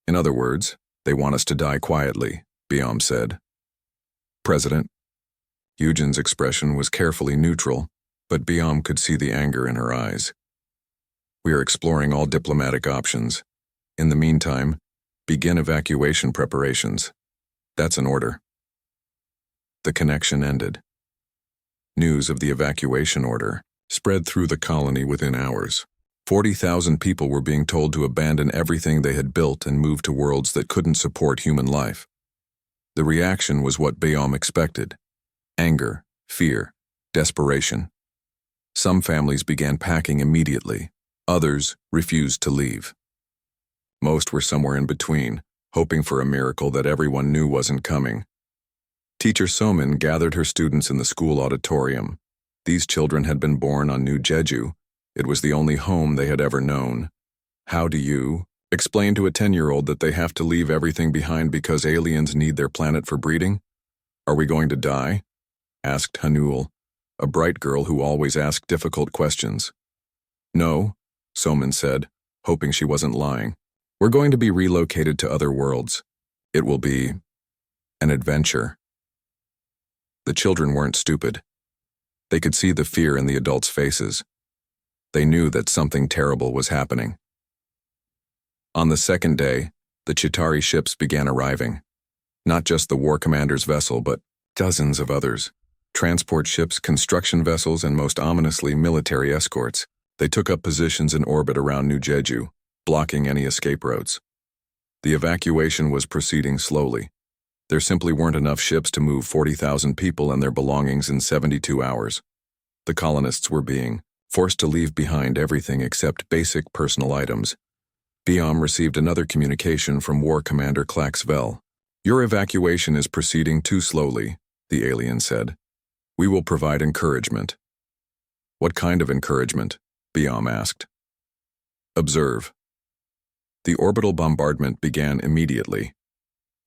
Speaker 1: "In other words, they want us to die quietly," Biom said. "President." Yujin's expression was carefully neutral, but Biom could see the anger in her eyes. "We are exploring all diplomatic options. In the meantime, begin evacuation preparations. That's an order." The connection ended. News of the evacuation order spread through the colony within hours. 40,000 people were being told to abandon everything they had built and move to worlds that couldn't support human life. The reaction was what Biom expected: anger, fear, desperation. Some families began packing immediately. Others refused to leave. Most were somewhere in between, hoping for a miracle that everyone knew wasn't coming. Teacher Somin gathered her students in the school auditorium. These children had been born on New Jeju. It was the only home they had ever known. "How do you explain to a 10-year-old that they have to leave everything behind because aliens need their planet for breeding? Are we going to die?" asked Hanul, a bright girl who always asked difficult questions. "No," Somin said, hoping she wasn't lying. "We're going to be relocated to other worlds. It will be an adventure." The children weren't stupid. They could see the fear in the adults' faces. They knew that something terrible was happening. On the second day, the Chitauri ships began arriving. Not just the war commander's vessel, but dozens of others. Transport ships, construction vessels, and most ominously, military escorts. They took up positions in orbit around New Jeju, blocking any escape routes. The evacuation was proceeding slowly. There simply weren't enough ships to move 40,000 people and their belongings in 72 hours. The colonists were being forced to leave behind everything except basic personal items. Biom received another communication from War Commander Klaxvel. "Your evacuation is proceeding too slowly," the alien said. "We will provide encouragement." "What kind of encouragement?" Biom asked. "Observe." The orbital bombardment began immediately.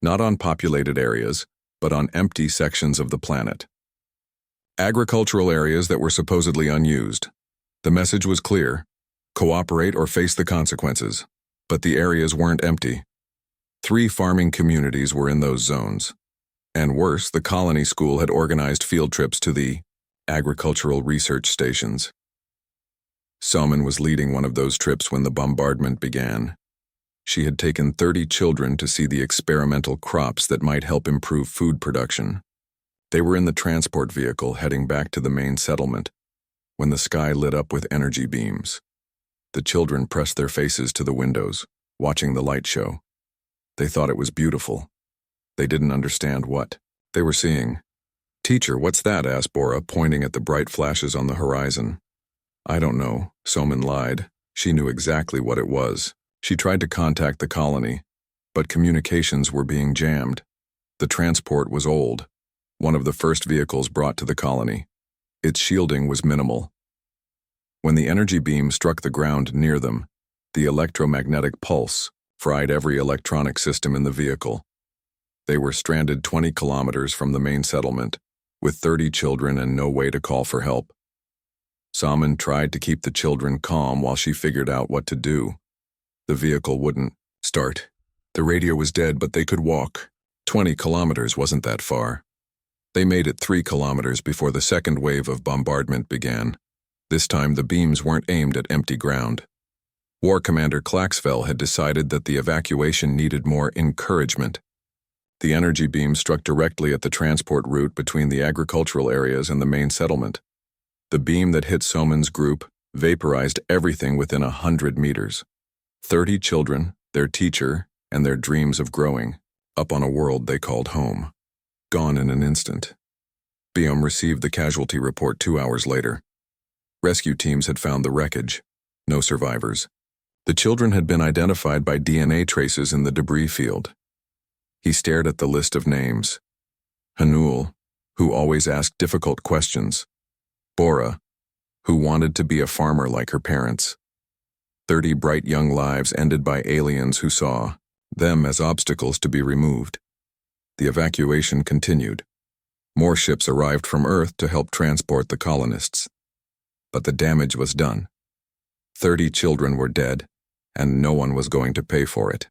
Speaker 1: Not on populated areas, but on empty sections of the planet. Agricultural areas that were supposedly unused. The message was clear: cooperate or face the consequences. But the areas weren't empty. 3 farming communities were in those zones. And worse, the colony school had organized field trips to the agricultural research stations. Somin was leading one of those trips when the bombardment began. She had taken 30 children to see the experimental crops that might help improve food production. They were in the transport vehicle heading back to the main settlement when the sky lit up with energy beams. The children pressed their faces to the windows, watching the light show. They thought it was beautiful. They didn't understand what they were seeing. "Teacher, what's that?" asked Bora, pointing at the bright flashes on the horizon. "I don't know," Somin lied. She knew exactly what it was. She tried to contact the colony, but communications were being jammed. The transport was old, one of the first vehicles brought to the colony. Its shielding was minimal. When the energy beam struck the ground near them, the electromagnetic pulse fried every electronic system in the vehicle. They were stranded 20 kilometers from the main settlement, with 30 children and no way to call for help. Somin tried to keep the children calm while she figured out what to do. The vehicle wouldn't start. The radio was dead, but they could walk. 20 kilometers wasn't that far. They made it 3 kilometers before the second wave of bombardment began. This time the beams weren't aimed at empty ground. War Commander Claxfell had decided that the evacuation needed more encouragement. The energy beam struck directly at the transport route between the agricultural areas and the main settlement. The beam that hit Soman's group vaporized everything within 100 meters. 30 children, their teacher, and their dreams of growing up on a world they called home. Gone in an instant. Biom received the casualty report 2 hours later. Rescue teams had found the wreckage. No survivors. The children had been identified by DNA traces in the debris field. He stared at the list of names. Hanul, who always asked difficult questions. Bora, who wanted to be a farmer like her parents. 30 bright young lives ended by aliens who saw them as obstacles to be removed. The evacuation continued. More ships arrived from Earth to help transport the colonists. But the damage was done. 30 children were dead, and no one was going to pay for it.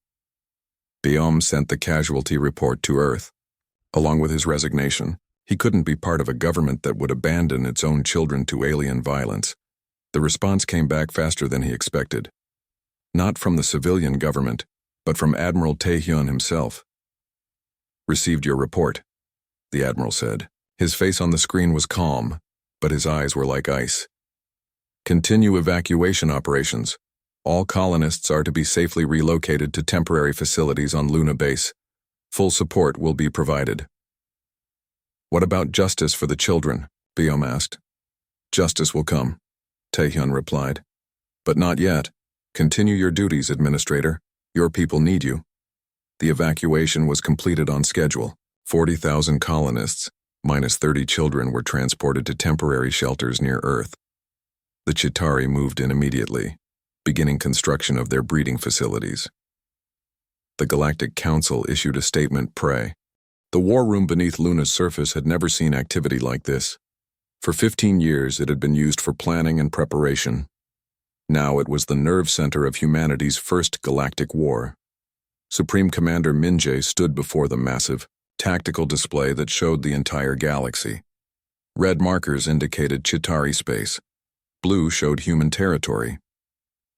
Speaker 1: Biom sent the casualty report to Earth. Along with his resignation, he couldn't be part of a government that would abandon its own children to alien violence. The response came back faster than he expected. Not from the civilian government, but from Admiral Taehyun himself. "Received your report," the Admiral said. His face on the screen was calm, but his eyes were like ice. "Continue evacuation operations. All colonists are to be safely relocated to temporary facilities on Luna Base. Full support will be provided." "What about justice for the children?" Biom asked. "Justice will come," Taehyun replied. "But not yet. Continue your duties, Administrator. Your people need you." The evacuation was completed on schedule. 40,000 colonists, minus 30 children, were transported to temporary shelters near Earth. The Chitauri moved in immediately, beginning construction of their breeding facilities. The Galactic Council issued a statement pre. The war room beneath Luna's surface had never seen activity like this. For 15 years it had been used for planning and preparation. Now it was the nerve center of humanity's first galactic war. Supreme Commander Minjae stood before the massive, tactical display that showed the entire galaxy. Red markers indicated Chitauri space. Blue showed human territory.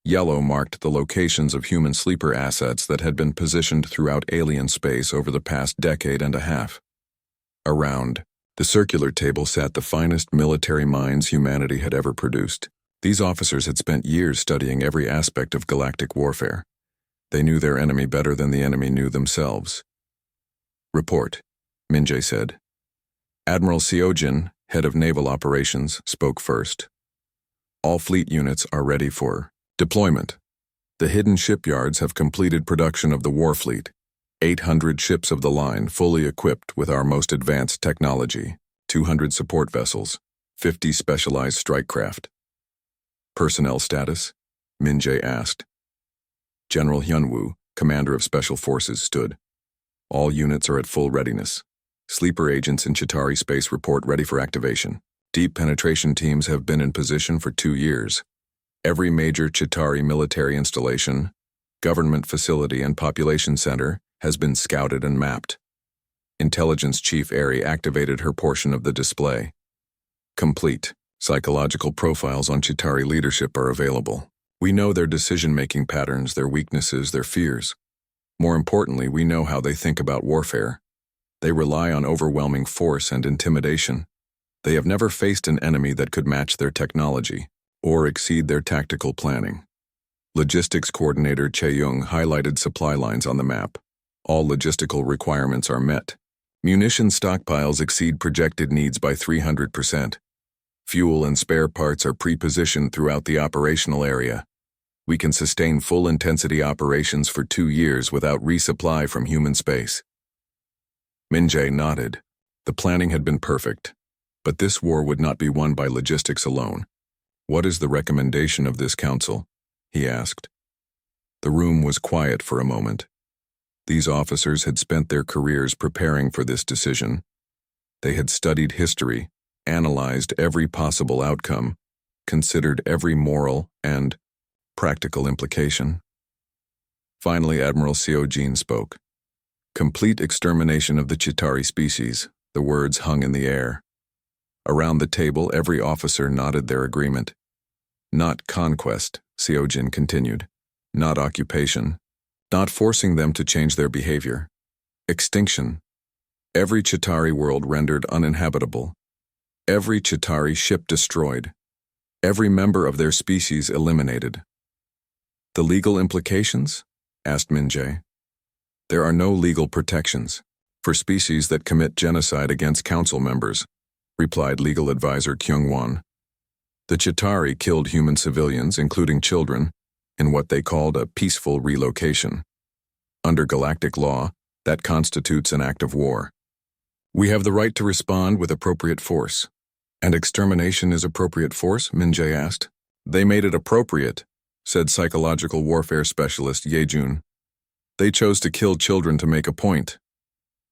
Speaker 1: Yellow marked the locations of human sleeper assets that had been positioned throughout alien space over the past decade and a half. Around the circular table sat the finest military minds humanity had ever produced. These officers had spent years studying every aspect of galactic warfare. They knew their enemy better than the enemy knew themselves. "Report," Minjae said. Admiral Seojin, head of naval operations, spoke first. "All fleet units are ready for deployment. The hidden shipyards have completed production of the war fleet. 800 ships of the line fully equipped with our most advanced technology, 200 support vessels, 50 specialized strike craft." "Personnel status?" Minjae asked. General Hyunwoo, commander of Special Forces, stood. "All units are at full readiness. Sleeper agents in Chitauri space report ready for activation. Deep penetration teams have been in position for 2 years. Every major Chitauri military installation, government facility, and population center has been scouted and mapped." Intelligence Chief Airy activated her portion of the display. "Complete. Psychological profiles on Chitauri leadership are available. We know their decision-making patterns, their weaknesses, their fears. More importantly, we know how they think about warfare. They rely on overwhelming force and intimidation. They have never faced an enemy that could match their technology or exceed their tactical planning." Logistics Coordinator Chae-young highlighted supply lines on the map. All logistical requirements are met. Munition stockpiles exceed projected needs by 300%. Fuel and spare parts are pre-positioned throughout the operational area. We can sustain full-intensity operations for 2 years without resupply from human space. Minjae nodded. The planning had been perfect. But this war would not be won by logistics alone. "What is the recommendation of this council?" he asked. The room was quiet for a moment. These officers had spent their careers preparing for this decision. They had studied history, analyzed every possible outcome, considered every moral and practical implication. Finally, Admiral Seojin spoke. "Complete extermination of the Chitauri species. The words hung in the air. Around the table, every officer nodded their agreement. Not conquest, Seojin continued. Not occupation. Not forcing them to change their behavior. Extinction. Every Chitauri world rendered uninhabitable. Every Chitauri ship destroyed. Every member of their species eliminated. The legal implications? Asked Min-jae. There are no legal protections for species that commit genocide against council members, replied legal advisor Kyung-won. The Chitauri killed human civilians, including children, in what they called a peaceful relocation. Under galactic law, that constitutes an act of war. We have the right to respond with appropriate force. And extermination is appropriate force? Min-jae asked. They made it appropriate, said psychological warfare specialist Ye-jun. They chose to kill children to make a point.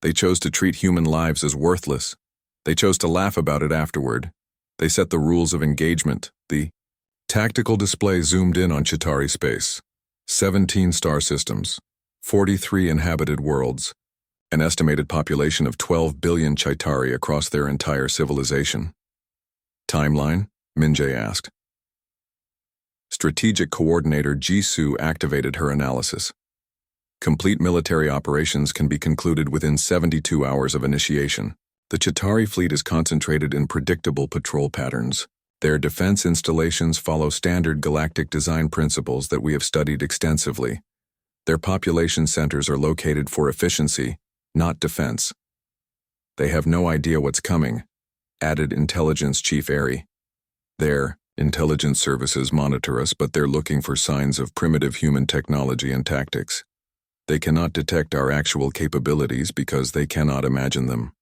Speaker 1: They chose to treat human lives as worthless. They chose to laugh about it afterward. They set the rules of engagement. The tactical display zoomed in on Chitauri space. 17 star systems, 43 inhabited worlds, an estimated population of 12 billion Chitauri across their entire civilization. Timeline? Min-jae asked. Strategic Coordinator Jisoo activated her analysis. Complete military operations can be concluded within 72 hours of initiation. The Chitauri fleet is concentrated in predictable patrol patterns. Their defense installations follow standard galactic design principles that we have studied extensively. Their population centers are located for efficiency, not defense. They have no idea what's coming, added Intelligence Chief Airy. Their intelligence services monitor us, but they're looking for signs of primitive human technology and tactics. They cannot detect our actual capabilities because they cannot imagine them.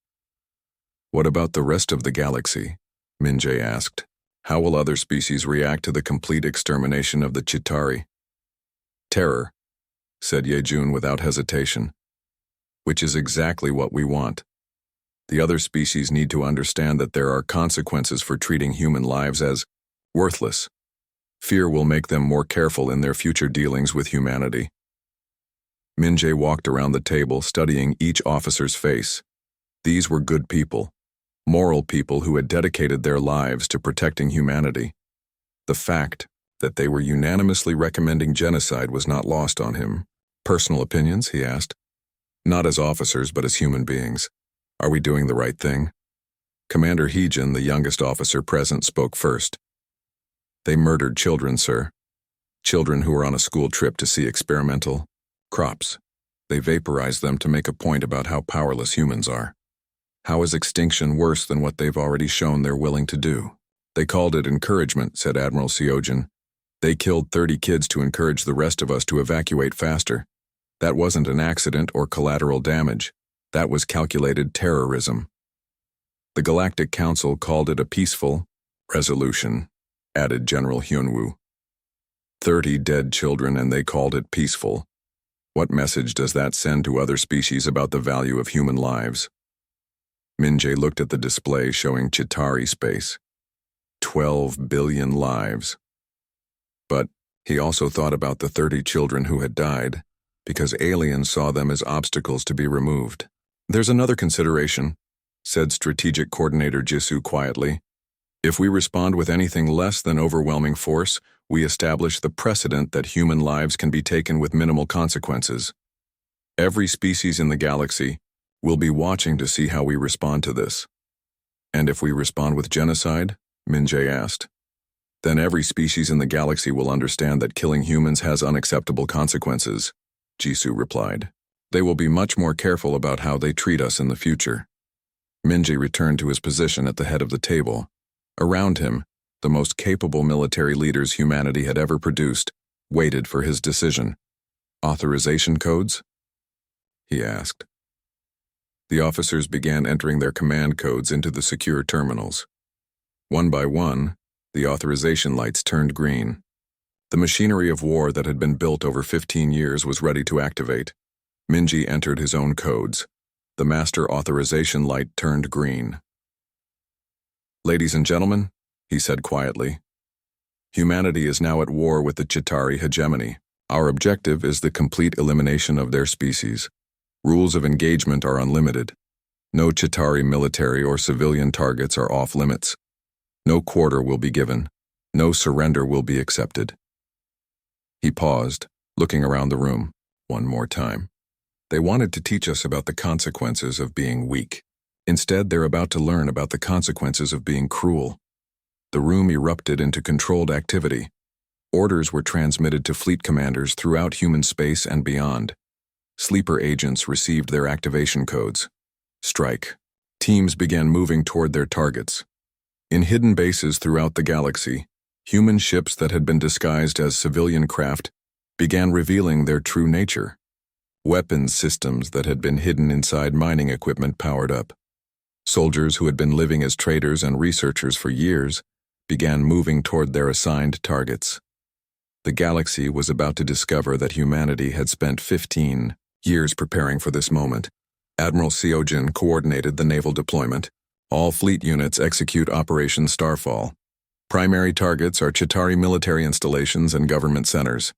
Speaker 1: What about the rest of the galaxy? Min-jae asked. How will other species react to the complete extermination of the Chitauri? Terror, said Ye-jun without hesitation. Which is exactly what we want. The other species need to understand that there are consequences for treating human lives as worthless. Fear will make them more careful in their future dealings with humanity. Min-jae walked around the table, studying each officer's face. These were good people, moral people who had dedicated their lives to protecting humanity. The fact that they were unanimously recommending genocide was not lost on him. Personal opinions, he asked. Not as officers, but as human beings. Are we doing the right thing? Commander Heejin, the youngest officer present, spoke first. They murdered children, sir. Children who were on a school trip to see experimental crops. They vaporized them to make a point about how powerless humans are. How is extinction worse than what they've already shown they're willing to do? They called it encouragement, said Admiral Seojin. They killed 30 kids to encourage the rest of us to evacuate faster. That wasn't an accident or collateral damage. That was calculated terrorism. The Galactic Council called it a peaceful resolution, added General Hyunwoo. 30 dead children and they called it peaceful. What message does that send to other species about the value of human lives? Min-jae looked at the display showing Chitauri space. 12 billion lives. But he also thought about the 30 children who had died, because aliens saw them as obstacles to be removed. There's another consideration, said Strategic Coordinator Jisoo quietly. If we respond with anything less than overwhelming force, we establish the precedent that human lives can be taken with minimal consequences. Every species in the galaxy will be watching to see how we respond to this. And if we respond with genocide? Min-jae asked. Then every species in the galaxy will understand that killing humans has unacceptable consequences, Jisoo replied. They will be much more careful about how they treat us in the future. Min-jae returned to his position at the head of the table. Around him, the most capable military leaders humanity had ever produced waited for his decision. Authorization codes? He asked. The officers began entering their command codes into the secure terminals. One by one, the authorization lights turned green. The machinery of war that had been built over 15 years was ready to activate. Min-jae entered his own codes. The master authorization light turned green. Ladies and gentlemen, he said quietly, humanity is now at war with the Chitauri hegemony. Our objective is the complete elimination of their species. Rules of engagement are unlimited. No Chitauri military or civilian targets are off limits. No quarter will be given. No surrender will be accepted. He paused, looking around the room, one more time. They wanted to teach us about the consequences of being weak. Instead, they're about to learn about the consequences of being cruel. The room erupted into controlled activity. Orders were transmitted to fleet commanders throughout human space and beyond. Sleeper agents received their activation codes. Strike. Teams began moving toward their targets. In hidden bases throughout the galaxy, human ships that had been disguised as civilian craft began revealing their true nature. Weapons systems that had been hidden inside mining equipment powered up. Soldiers who had been living as traders and researchers for years began moving toward their assigned targets. The galaxy was about to discover that humanity had spent 15 years preparing for this moment. Admiral Seojin coordinated the naval deployment. All fleet units execute Operation Starfall. Primary targets are Chitauri military installations and government centers.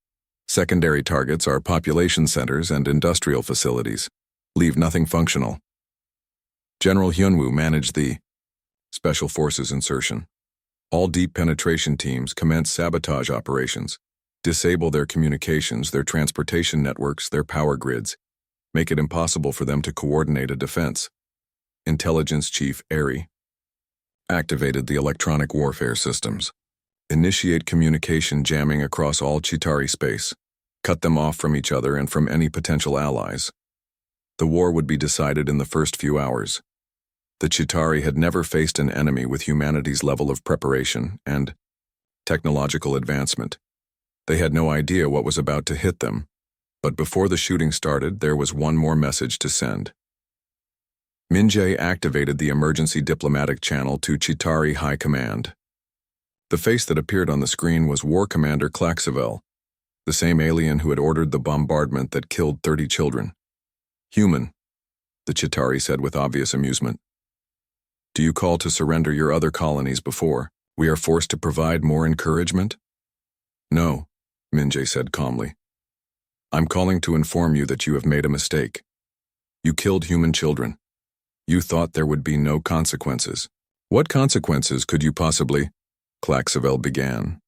Speaker 1: Secondary targets are population centers and industrial facilities. Leave nothing functional. General Hyunwoo managed the Special Forces insertion. All deep penetration teams commence sabotage operations. Disable their communications, their transportation networks, their power grids. Make it impossible for them to coordinate a defense. Intelligence Chief Eri activated the electronic warfare systems. Initiate communication jamming across all Chitauri space. Cut them off from each other and from any potential allies. The war would be decided in the first few hours. The Chitauri had never faced an enemy with humanity's level of preparation and technological advancement. They had no idea what was about to hit them, but before the shooting started, there was one more message to send. Min-jae activated the emergency diplomatic channel to Chitauri High Command. The face that appeared on the screen was War Commander Klaxavel, the same alien who had ordered the bombardment that killed 30 children. Human, the Chitauri said with obvious amusement. Do you call to surrender your other colonies before we are forced to provide more encouragement? No, Min-jae said calmly. I'm calling to inform you that you have made a mistake. You killed human children. You thought there would be no consequences. What consequences could you possibly? Klaxavel began.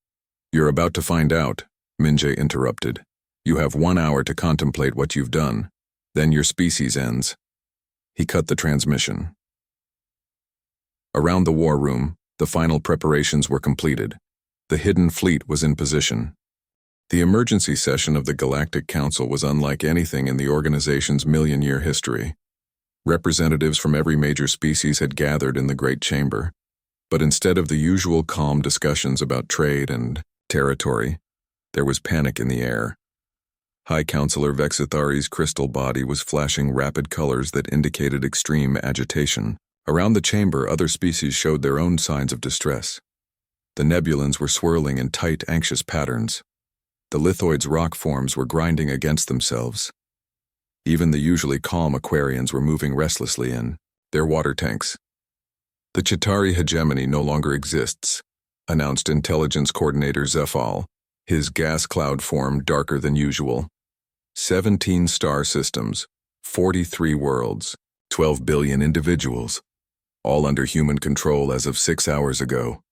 Speaker 1: You're about to find out, Min-jae interrupted. You have 1 hour to contemplate what you've done. Then your species ends. He cut the transmission. Around the war room, the final preparations were completed. The hidden fleet was in position. The emergency session of the Galactic Council was unlike anything in the organization's million-year history. Representatives from every major species had gathered in the Great Chamber, but instead of the usual calm discussions about trade and territory, there was panic in the air. High Counselor Vexithari's crystal body was flashing rapid colors that indicated extreme agitation. Around the chamber, other species showed their own signs of distress. The nebulans were swirling in tight, anxious patterns. The lithoids' rock forms were grinding against themselves. Even the usually calm Aquarians were moving restlessly in their water tanks. The Chitauri hegemony no longer exists, announced Intelligence Coordinator Zephal, his gas cloud form darker than usual. 17 star systems, 43 worlds, 12 billion individuals, all under human control as of 6 hours ago.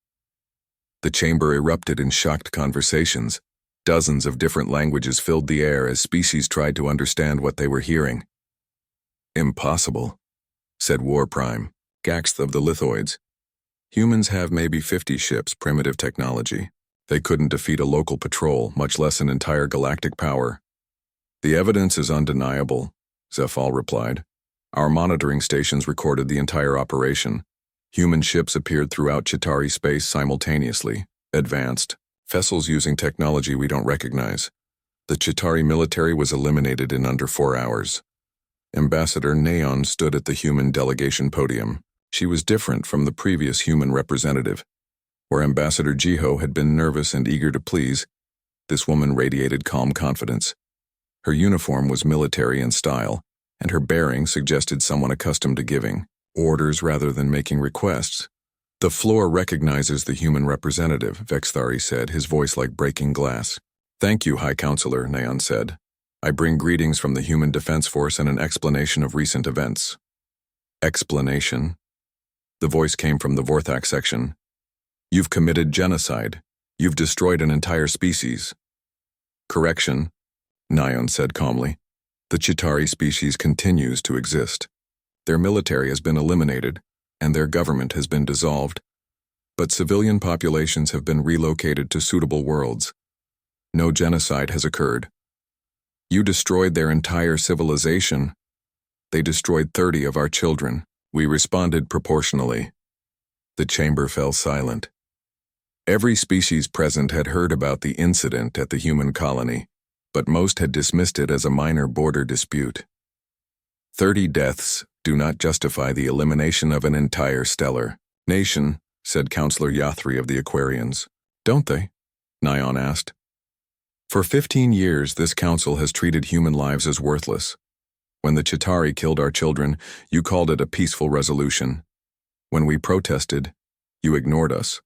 Speaker 1: The chamber erupted in shocked conversations. Dozens of different languages filled the air as species tried to understand what they were hearing. Impossible, said War Prime, Gaxth of the Lithoids. Humans have maybe 50 ships, primitive technology. They couldn't defeat a local patrol, much less an entire galactic power. The evidence is undeniable, Zephal replied. Our monitoring stations recorded the entire operation. Human ships appeared throughout Chitauri space simultaneously, advanced, vessels using technology we don't recognize. The Chitauri military was eliminated in under 4 hours. Ambassador Neon stood at the human delegation podium. She was different from the previous human representative. Where Ambassador Jiho had been nervous and eager to please, this woman radiated calm confidence. Her uniform was military in style, and her bearing suggested someone accustomed to giving orders rather than making requests. The floor recognizes the human representative, Vexthari said, his voice like breaking glass. Thank you, High Counselor, Neon said. I bring greetings from the Human Defense Force and an explanation of recent events. Explanation. The voice came from the Vorthak section. You've committed genocide. You've destroyed an entire species. Correction, Nyan said calmly. The Chitauri species continues to exist. Their military has been eliminated, and their government has been dissolved. But civilian populations have been relocated to suitable worlds. No genocide has occurred. You destroyed their entire civilization. They destroyed 30 of our children. We responded proportionally. The chamber fell silent. Every species present had heard about the incident at the human colony, but most had dismissed it as a minor border dispute. 30 deaths do not justify the elimination of an entire stellar nation, said Counselor Yathri of the Aquarians. Don't they? Nyan asked. For 15 years, this council has treated human lives as worthless. When the Chitauri killed our children, you called it a peaceful resolution. When we protested, you ignored us.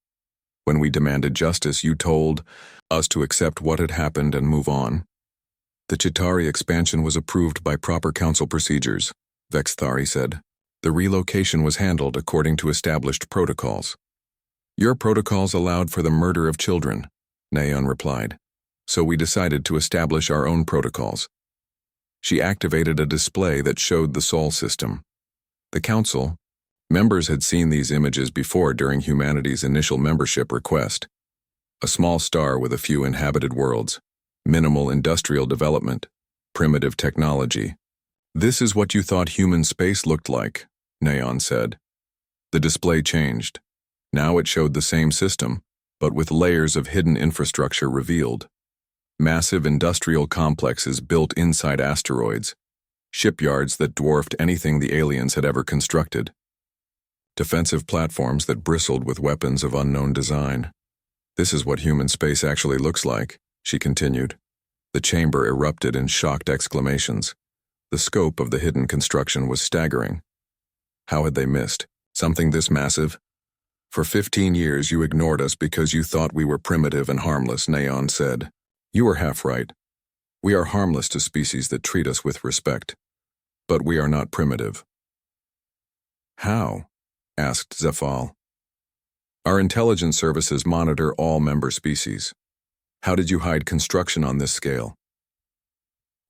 Speaker 1: When we demanded justice, you told us to accept what had happened and move on. The Chitauri expansion was approved by proper council procedures, Vexthari said. The relocation was handled according to established protocols. Your protocols allowed for the murder of children, Nyan replied. So we decided to establish our own protocols. She activated a display that showed the Sol system. The council members had seen these images before during humanity's initial membership request. A small star with a few inhabited worlds, minimal industrial development, primitive technology. This is what you thought human space looked like, Nyan said. The display changed. Now it showed the same system, but with layers of hidden infrastructure revealed. Massive industrial complexes built inside asteroids, shipyards that dwarfed anything the aliens had ever constructed, defensive platforms that bristled with weapons of unknown design. This is what human space actually looks like, she continued. The chamber erupted in shocked exclamations. The scope of the hidden construction was staggering. How had they missed something this massive? For 15 years you ignored us because you thought we were primitive and harmless, Nyan said. You were half right. We are harmless to species that treat us with respect. But we are not primitive. How? Asked Zephal. Our intelligence services monitor all member species. How did you hide construction on this scale?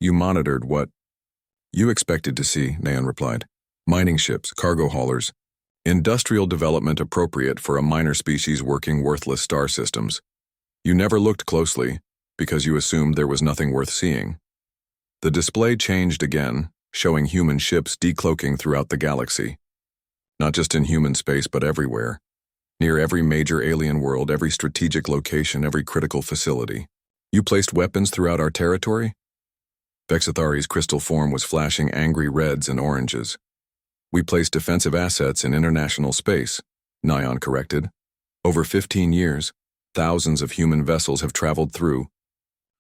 Speaker 1: You monitored what you expected to see, Nyan replied. Mining ships, cargo haulers, industrial development appropriate for a minor species working worthless star systems. You never looked closely, because you assumed there was nothing worth seeing. The display changed again, showing human ships decloaking throughout the galaxy. Not just in human space, but everywhere. Near every major alien world, every strategic location, every critical facility. You placed weapons throughout our territory? Vexathari's crystal form was flashing angry reds and oranges. We placed defensive assets in international space, Nyan corrected. Over 15 years, thousands of human vessels have traveled through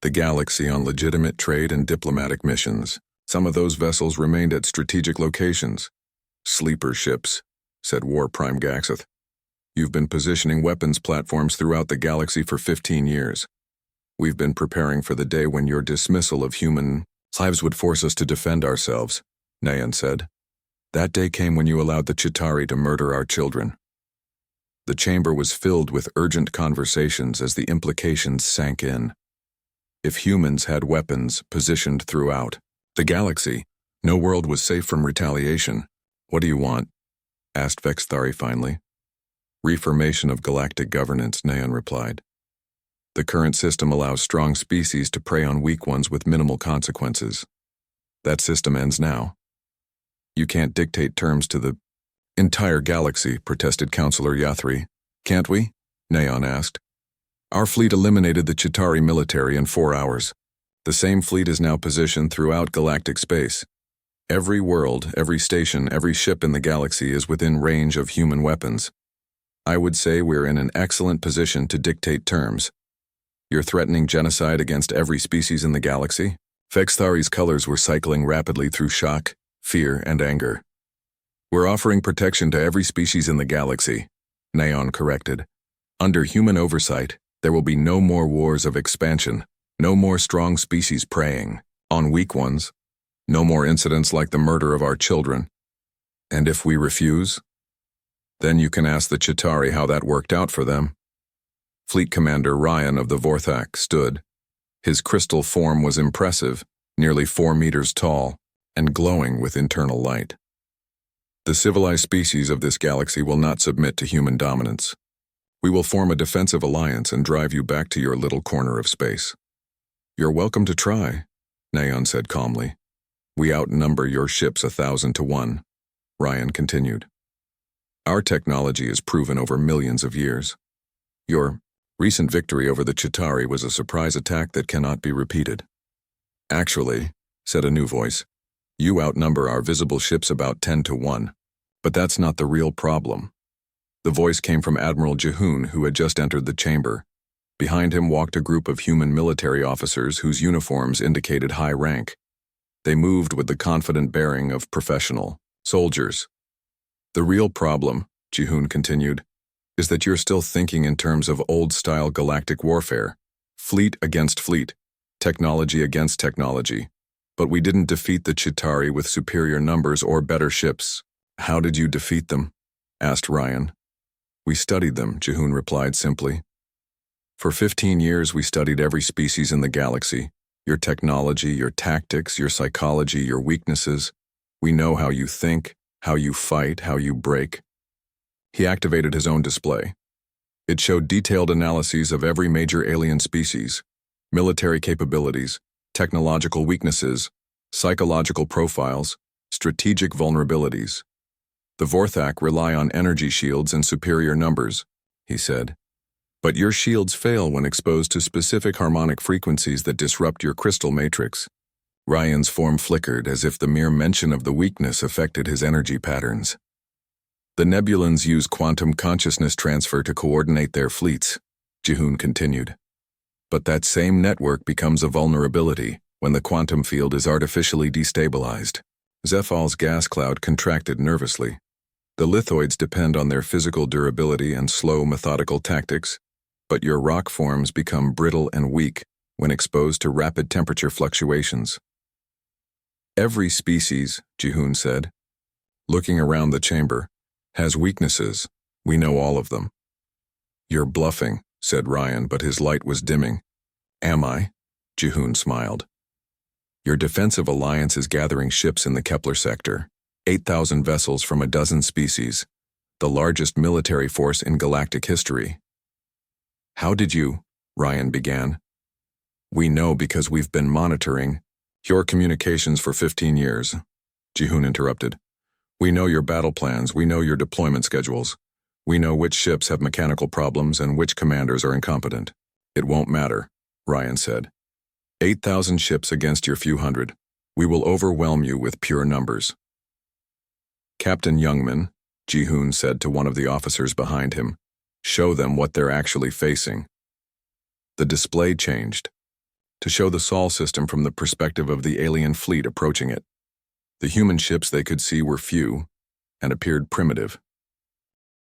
Speaker 1: the galaxy on legitimate trade and diplomatic missions. Some of those vessels remained at strategic locations. Sleeper ships, said War Prime Gaxeth. You've been positioning weapons platforms throughout the galaxy for 15 years. We've been preparing for the day when your dismissal of human lives would force us to defend ourselves, Nyan said. That day came when you allowed the Chitauri to murder our children. The chamber was filled with urgent conversations as the implications sank in. If humans had weapons positioned throughout the galaxy, no world was safe from retaliation. What do you want? Asked Vexthari finally. Reformation of galactic governance, Nyan replied. The current system allows strong species to prey on weak ones with minimal consequences. That system ends now. You can't dictate terms to the entire galaxy, protested Counselor Yathri. Can't we? Nyan asked. Our fleet eliminated the Chitauri military in 4 hours. The same fleet is now positioned throughout galactic space. Every world, every station, every ship in the galaxy is within range of human weapons. I would say we're in an excellent position to dictate terms. You're threatening genocide against every species in the galaxy? Vexthari's colors were cycling rapidly through shock, fear, and anger. We're offering protection to every species in the galaxy, Nyan corrected. Under human oversight, there will be no more wars of expansion, no more strong species preying on weak ones, no more incidents like the murder of our children. And if we refuse? Then you can ask the Chitauri how that worked out for them. Fleet Commander Ryan of the Vorthak stood. His crystal form was impressive, nearly 4 meters tall, and glowing with internal light. The civilized species of this galaxy will not submit to human dominance. We will form a defensive alliance and drive you back to your little corner of space. You're welcome to try, Naon said calmly. We outnumber your ships 1,000 to 1, Ryan continued. Our technology is proven over millions of years. Your recent victory over the Chitauri was a surprise attack that cannot be repeated. Actually, said a new voice, you outnumber our visible ships about 10 to 1, but that's not the real problem. The voice came from Admiral Jihoon, who had just entered the chamber. Behind him walked a group of human military officers whose uniforms indicated high rank. They moved with the confident bearing of professional soldiers. The real problem, Jihoon continued, is that you're still thinking in terms of old-style galactic warfare, fleet against fleet, technology against technology. But we didn't defeat the Chitauri with superior numbers or better ships. How did you defeat them? Asked Ryan. We studied them, Jihoon replied simply. For 15 years we studied every species in the galaxy, your technology, your tactics, your psychology, your weaknesses. We know how you think, how you fight, how you break. He activated his own display. It showed detailed analyses of every major alien species, military capabilities, technological weaknesses, psychological profiles, strategic vulnerabilities. The Vorthak rely on energy shields and superior numbers, he said. But your shields fail when exposed to specific harmonic frequencies that disrupt your crystal matrix. Ryan's form flickered as if the mere mention of the weakness affected his energy patterns. The Nebulans use quantum consciousness transfer to coordinate their fleets, Jihoon continued. But that same network becomes a vulnerability when the quantum field is artificially destabilized. Zephal's gas cloud contracted nervously. The lithoids depend on their physical durability and slow, methodical tactics, but your rock forms become brittle and weak when exposed to rapid temperature fluctuations. Every species, Jihoon said, looking around the chamber, has weaknesses. We know all of them. You're bluffing, said Ryan, but his light was dimming. Am I? Jihoon smiled. Your defensive alliance is gathering ships in the Kepler sector, 8,000 vessels from a dozen species, the largest military force in galactic history. How did you? Ryan began. We know because we've been monitoring your communications for 15 years, Jihoon interrupted. We know your battle plans, we know your deployment schedules. We know which ships have mechanical problems and which commanders are incompetent. It won't matter, Ryan said. 8,000 ships against your few hundred. We will overwhelm you with pure numbers. Captain Youngman, Jihoon said to one of the officers behind him, show them what they're actually facing. The display changed, to show the Sol system from the perspective of the alien fleet approaching it. The human ships they could see were few and appeared primitive.